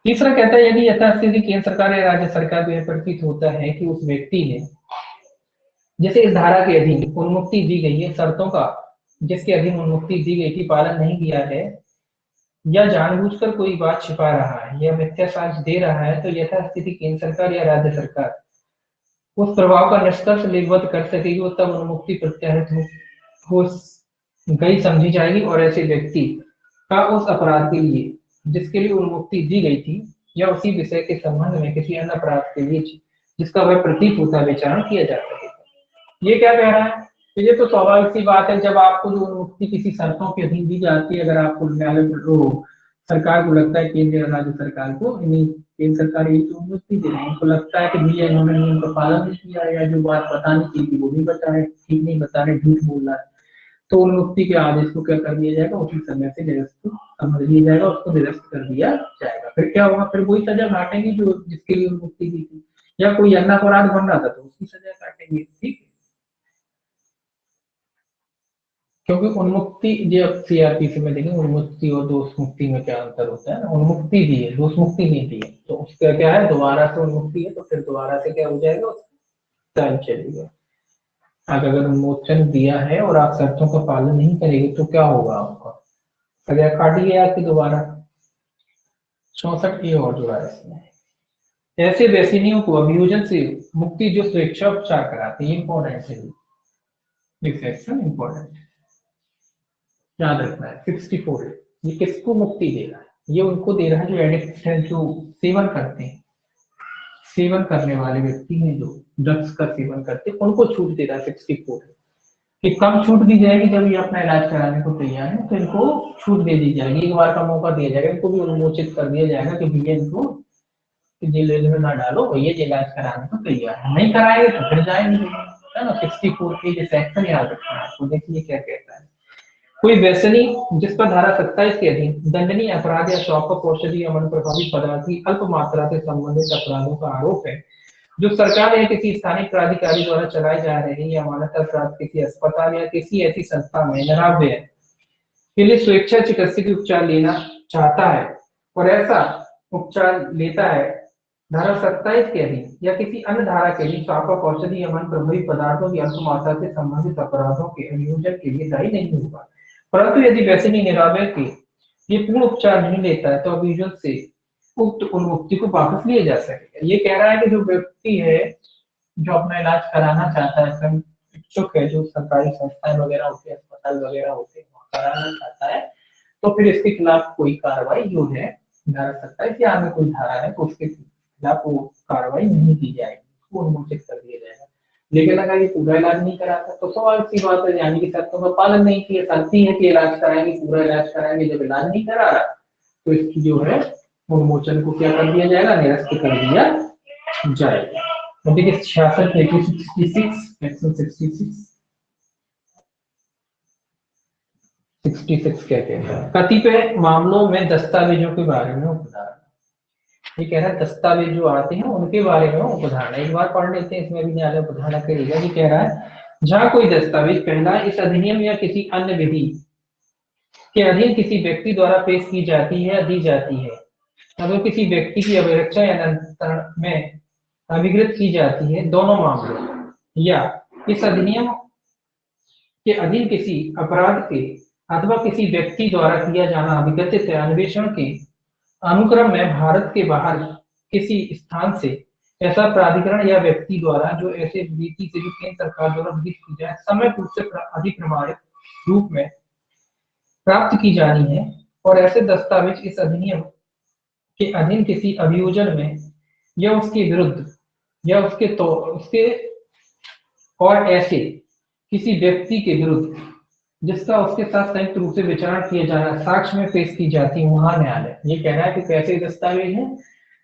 तीसरा कहता है, यदि यथास्थिति केंद्र सरकार या राज्य सरकार को यह प्रतीत होता है कि उस व्यक्ति ने जैसे इस धारा के अधीन उन्मुक्ति दी गई है, शर्तों का जिसके अधीन उन्मुक्ति दी गई थी पालन नहीं किया है, या जानबूझकर कोई बात छिपा रहा है या मिथ्या साक्ष्य दे रहा है, तो यथास्थिति केंद्र सरकार या राज्य सरकार उस प्रभाव का निष्कर्ष लिपिबद्ध कर सकेगी, वो तब उन्मुक्ति प्रत्याहृत हो गई समझी जाएगी, और ऐसे व्यक्ति का उस अपराध के लिए जिसके लिए उन्मुक्ति दी गई थी या उसी विषय के संबंध में किसी अन्य अपराध के लिए जिसका वह प्रतीत होता विचारण किया जा सकेगा। ये क्या कह रहा है, तो ये तो स्वाभाविक सी बात है, जब आपको जो उन्मुक्ति किसी शर्तों के अधीन दी जाती है, अगर आपको न्यायालय सरकार को लगता है, केंद्र या राज्य सरकार को, केंद्र सरकार ये तो उन्मुक्ति दे रही है, उनको लगता है कि भैया इन्होंने नियम का पालन नहीं किया या जो बात बतानी चाहिए वो नहीं बता रहे, ठीक नहीं बता रहे, झूठ बोल रहा है, तो उन्मुक्ति के आदेश को क्या कर दिया जाएगा, उसी समय से निरस्त समझ लिया जाएगा, उसको निरस्त कर दिया जाएगा। फिर क्या होगा, फिर वही सजा काटेंगे जो जिसके लिए उन्मुक्ति दी थी, या कोई अन्य अपराध बन रहा था तो उसकी सजा काटेंगे, ठीक है। क्योंकि उन्मुक्ति जो सीआरपीसी में देखेंगे, उन्मुक्ति और दोष मुक्ति में क्या अंतर होता है ना, उन्मुक्ति दी है, दोष मुक्ति नहीं दी है, तो उसका क्या है, दोबारा से उन्मुक्ति है तो फिर दोबारा से क्या हो जाएगा, टाइम चलेगा। अगर उन्मोचन दिया है और आप शर्तों का पालन नहीं करेंगे तो क्या होगा, आपका सजा काटिए आपकी दोबारा। 64 और जुड़ा है इसमें, ऐसे व्यसनियों को अभियोजन से मुक्ति जो स्वेच्छोपचार कराते हैं, इंपॉर्टेंट है, इंपॉर्टेंट याद रखना है। 64 ये किसको मुक्ति दे रहा है, ये उनको दे रहा है जो एडिक्ट है, जो सेवन करते हैं, सेवन करने वाले व्यक्ति हैं जो ड्रग्स का सेवन करते हैं, उनको छूट दे रहा है 64 कि कम छूट दी जाएगी, जब ये अपना इलाज कराने को तैयार है तो इनको छूट दे दी जाएगी, एक बार का मौका दिया जाएगा, इनको भी उन्मोचित कर दिया जाएगा कि भैया इनको जेल में ना डालो, भैया इलाज कराने को तैयार है, नहीं कराएंगे तो फिर जाएंगे, है ना। 64 के ये सेक्शन याद रखना है, तो देखिए क्या कहता है, कोई व्यसनी जिस पर धारा 27 के अधीन दंडनीय अपराध या शौक औषधि या मन प्रभावी पदार्थ की अल्प मात्रा से संबंधित अपराधों का आरोप है, जो सरकार या किसी स्थानीय प्राधिकारी द्वारा चलाए जा रहे या मान्यता प्राप्त किसी अस्पताल या किसी ऐसी संस्था में निराव्य के लिए स्वेच्छा चिकित्सकीय उपचार लेना चाहता है और ऐसा उपचार लेता है, धारा 27 के अधीन या किसी अन्य धारा के लिए शापक औषधि या मन प्रभावी पदार्थों की अल्प मात्रा से संबंधित अपराधों के अभियोजन के लिए दायी नहीं होगा, परंतु यदि व्यसनी निरावय के ये पूर्ण उपचार नहीं लेता है तो अभियोजन से उक्त उन्मुक्ति को वापस लिया जा सकेगा। ये कह रहा है कि जो व्यक्ति है जो अपना इलाज कराना चाहता है, स्वयं इच्छुक है, जो सरकारी संस्थाएं वगैरह होते हैं, अस्पताल वगैरह होते हैं, वहाँ कराना चाहता है, तो फिर इसके खिलाफ कोई कार्रवाई जो है धारा 27 या अन्य कोई धारा है तो उसके खिलाफ वो कार्रवाई नहीं की जाएगी, उसको उन्मोचित कर दिया जाएगा। लेकिन अगर ये पूरा इलाज नहीं कराता तो स्वाभाविक सी बात है, यानी कि शर्तों का पालन नहीं किया, शर्ती है कि इलाज कराएंगे, पूरा इलाज कराएंगे, जब इलाज नहीं करा रहा तो इसकी जो है उन्मोचन को क्या कर दिया जाएगा, निरस्त कर दिया जाएगा। तो देखिए 66 66 कहते हैं कतिपय मामलों में दस्तावेजों के बारे में उपधारणा, ये कह रहा है दस्तावेज जो आते हैं उनके बारे में उपधारणा, एक बार पढ़ लेते हैं, इसमें भी न्यायालय उपधारणा करेगा। ये कह रहा है जहां कोई दस्तावेज पहला इस अधिनियम या किसी अन्य विधि के अधीन किसी व्यक्ति द्वारा पेश की जाती है, दी जाती है, अगर किसी व्यक्ति की अभिरक्षा या नियंत्रण में अभिकृत की जाती है, दोनों मामलों या इस अधिनियम के अधीन किसी अपराध के अथवा किसी व्यक्ति द्वारा किया जाना अभिगत अन्वेषण के अनुक्रम में भारत के बाहर किसी स्थान से ऐसा प्राधिकरण या व्यक्ति द्वारा जो ऐसे नीति से जो केंद्र सरकार द्वारा विहित की जाए समय रूप से अधिप्रमाणित रूप में प्राप्त की जानी है, और ऐसे दस्तावेज इस अधिनियम के अधीन किसी अभियोजन में या उसके विरुद्ध या उसके और ऐसे किसी व्यक्ति के विरुद्ध जिसका उसके साथ संयुक्त रूप से विचार किया जाना साक्ष्य में पेश की जाती है वहां न्यायालय। ये कह रहा है कि कैसे दस्तावेज हैं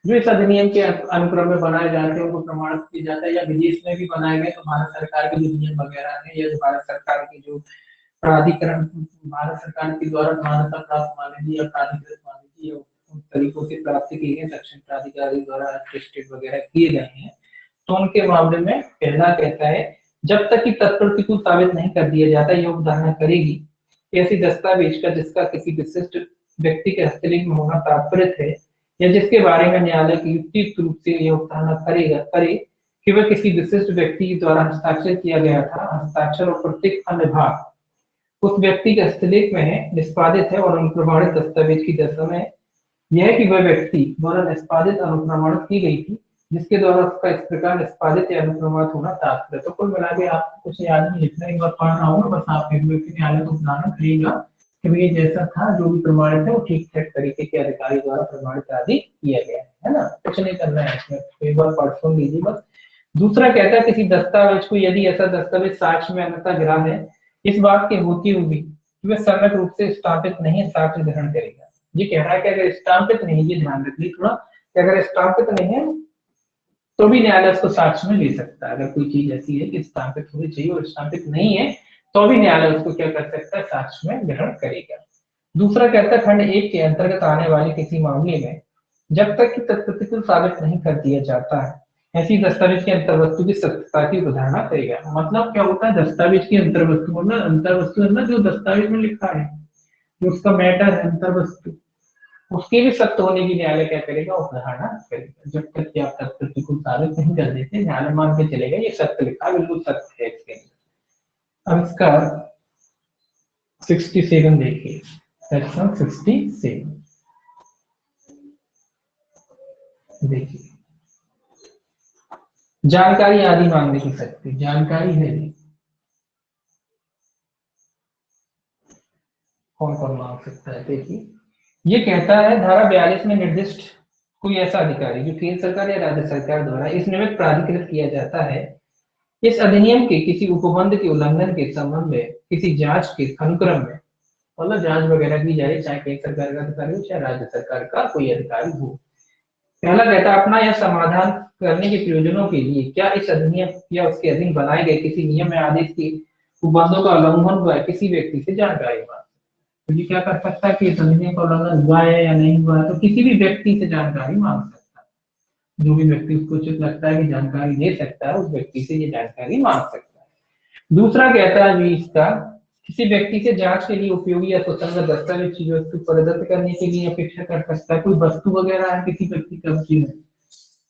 जो इस अधिनियम के अनुक्रम में बनाए जाते हैं उनको प्रमाणित किया जाता है, या विदेश में भी बनाए गए तो भारत सरकार के जो नियम वगैरह है या भारत सरकार की जो प्राधिकरण, भारत सरकार के द्वारा मान्यता प्राप्त मान लीजिए या प्राधिकृत मान लीजिए उन तरीकों से प्राप्त किए गए दक्षिण प्राधिकारी द्वारा अटेस्टेड वगैरह किए गए हैं, तो उनके मामले में पहला कहता है जब तक कि तत्प्रतिकूल साबित नहीं कर दिया जाता योग धारणा करेगी ऐसी दस्तावेज का जिसका किसी विशिष्ट व्यक्ति के हस्तलेख में होना तात्पर्य है या जिसके बारे में न्यायालय की युक्तियुक्त रूप से यह धारणा करे कि वह किसी विशिष्ट व्यक्ति द्वारा हस्ताक्षर किया गया था, हस्ताक्षर और प्रत्येक अन्य भाग उस व्यक्ति के हस्तलेख में है, निष्पादित है और अनुप्रमाणित दस्तावेज की दशा में यह कि वह व्यक्ति द्वारा निष्पादित अनुप्रमाणित की गई थी जिसके द्वारा उसका इस प्रकार निष्पादित या अनुप्रमाणित होना तात्पर्य। तो कुल मिला के आपको कुछ याद नहीं लिखना, एक बार पढ़ रहा हूँ बस आप एक व्यक्ति न्यायालय को बनाना करिएगा कि ये जैसा था जो भी प्रमाणित है वो ठीक ठाक तरीके के अधिकारी द्वारा प्रमाणित आदि किया गया है ना, कुछ नहीं करना है इसमें, एक बार पढ़ सुन लीजिए बस। दूसरा कहता है किसी दस्तावेज को यदि ऐसा दस्तावेज साक्ष्य में अन्यथा गिरा है इस बात की होती हुई कि वह सम्यक रूप से स्थापित नहीं है साक्ष्य ग्रहण करेगा। ये कह रहा है कि अगर स्थापित नहीं, ये ध्यान रखिए थोड़ा, कि अगर स्थापित नहीं है तो भी न्यायालय उसको साक्ष्य में ले सकता है। अगर कोई चीज ऐसी है कि स्थापित होनी चाहिए और स्थापित नहीं है तो भी न्यायालय उसको क्या कर सकता है, साक्ष्य में ग्रहण करेगा। दूसरा कहता है खंड 1 के अंतर्गत आने वाले किसी मामले में जब तक कि तत्प्रतिकूल साबित नहीं कर दिया जाता है ऐसी दस्तावेज के अंतर्वस्तु की सत्यता की उदाहरण करेगा। मतलब क्या होता है, दस्तावेज की अंतर्वस्तु मतलब अंतर्वस्तु है ना जो दस्तावेज में लिखा है, जो उसका मैटर है अंतर्वस्तु, उसके भी सत्य होने की न्यायालय क्या करेगा, उदाहरण करेगा। जब तक कि आप तत्प्रतिकूल साबित नहीं कर देते न्यायालय मान के चलेगा ये सत्य लिखा, बिल्कुल सत्य है इसके अंदर। अब इसका 67 देखिए, सेक्शन 67 देखिए, जानकारी आदि मांगने की शक्ति, जानकारी है कौन कौन मांग सकता है। देखिए ये कहता है धारा 42 में निर्दिष्ट कोई ऐसा अधिकारी जो केंद्र सरकार या राज्य सरकार द्वारा इस निमित्त प्राधिकृत किया जाता है इस अधिनियम के किसी उपबंध के उल्लंघन के संबंध में किसी जांच के अनुक्रम में, मतलब जांच वगैरह की जाए चाहे केंद्र सरकार का अधिकारी हो चाहे राज्य सरकार का कोई अधिकारी हो। पहला कहता है अपना यह समाधान करने के प्रयोजनों के लिए क्या इस अधिनियम या उसके अधीन बनाए गए किसी नियम या आदेश के उपबंधों का उल्लंघन हुआ है किसी व्यक्ति से जानकारी मांग। तो ये क्या कर सकता है कि इस अधिनियम का उल्लंघन हुआ है या नहीं हुआ है, तो किसी भी व्यक्ति से जानकारी मांग सकता है। जो भी व्यक्ति उसको उचित लगता है कि जानकारी दे सकता है उस व्यक्ति से ये जानकारी मांग सकता है। दूसरा कहता है भी इसका किसी व्यक्ति से जांच के लिए उपयोगी या सुसंगत दस्तावेज चीज वस्तु प्रदत्त करने के लिए अपेक्षा कर सकता है। कोई वस्तु वगैरह है किसी व्यक्ति का चीज है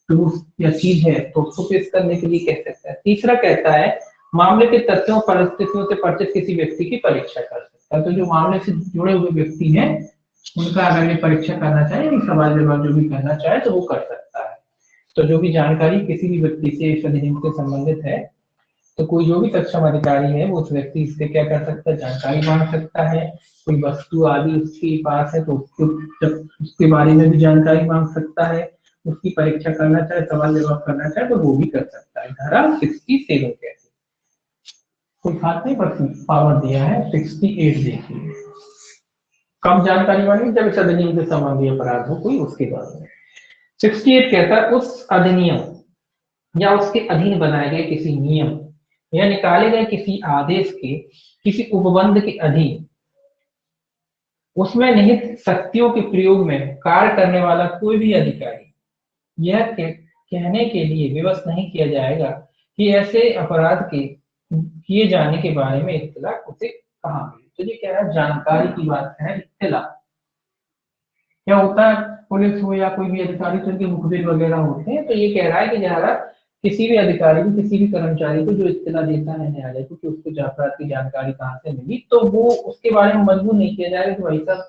तो या चीज है तो उसको पेश करने के लिए कह सकता है। तीसरा कहता है मामले के तथ्यों परिस्थितियों से परिचित किसी व्यक्ति की परीक्षा कर सकता है। तो जो मामले से जुड़े हुए व्यक्ति हैं उनका अगर ये परीक्षा करना चाहे सवाल जवाब जो भी करना चाहे तो वो कर सकता है। तो जो भी जानकारी किसी भी व्यक्ति से इस अधिनियम से संबंधित है तो कोई जो भी सक्षम अधिकारी है वो उस व्यक्ति से क्या कर सकता है, जानकारी मांग सकता है। कोई वस्तु आदि उसके पास है तो उसको जब उसके बारे में भी जानकारी मांग सकता है, उसकी परीक्षा करना चाहे सवाल जवाब करना चाहे तो वो भी कर सकता है। धारा 67 कहती है, कोई खास नहीं पर पावर दिया है। 68 देखिए, कम जानकारी मांगी जब इस अधिनियम से संबंधी अपराध हो कोई उसके बारे में। 68 कहता है उस अधिनियम या उसके अधीन बनाए गए किसी नियम या निकाले गए किसी आदेश के किसी उपबंध के अधीन उसमें निहित शक्तियों के प्रयोग में कार्य करने वाला कोई भी अधिकारी यह कहने के लिए विवश नहीं किया जाएगा कि ऐसे अपराध के किए जाने के बारे में इत्तला उसे कहाँ मिली। तो ये क्या है, जानकारी की बात है। इत्तला क्या होता है, पुलिस हो या कोई भी अधिकारी तो उनके मुखबिर वगैरह होते हैं। तो ये कह रहा है कि जरा किसी भी अधिकारी को किसी भी कर्मचारी को जो इत्तला देता है न्यायालय को कि उसको अपराध की जानकारी कहाँ से मिली तो वो उसके बारे में मजबूर नहीं किया जाएगा कि भाई साहब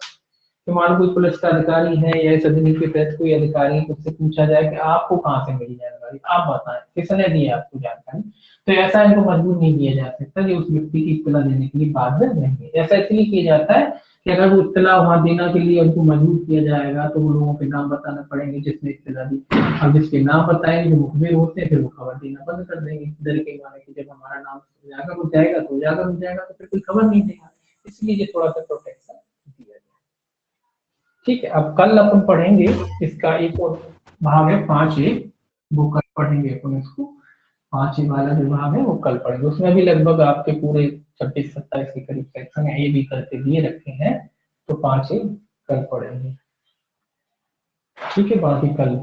तो मान कोई पुलिस का अधिकारी है या इस अधिनियम के तहत कोई अधिकारी उससे पूछा जाए कि आपको कहाँ से मिली जानकारी, आप बताएं किसने दी आपको जानकारी। तो ऐसा इनको मजबूर नहीं किया जा सकता कि उस व्यक्ति की इत्तला देने के लिए बाध्य नहीं है। ऐसा इसलिए किया जाता है कि अगर वो इत्तला वहां देना के लिए उनको मजबूर किया जाएगा तो वो लोगों के नाम बताना पड़ेंगे जिसने इत्तला दी। अब जिसके नाम बताएंगे जो मुखबिर होते हैं फिर वो खबर देना बंद कर देंगे, डर के मारे कि जब हमारा नाम उजागर हो जाएगा तो उजागर हो जाएगा तो फिर कोई खबर नहीं देगा। इसलिए ये थोड़ा सा प्रोटेक्शन दिया गया। ठीक है, अब कल अपन पढ़ेंगे इसका एक और भाग है 5A, वो कल पढ़ेंगे अपन इसको। 5A वाला जो भाग है वो कल पढ़ेंगे, उसमें भी लगभग आपके पूरे 26-27 के करीब सेक्शन है, ये भी करके दिए रखे हैं, तो 5A कल पढ़ेंगे। ठीक है, बाकी कल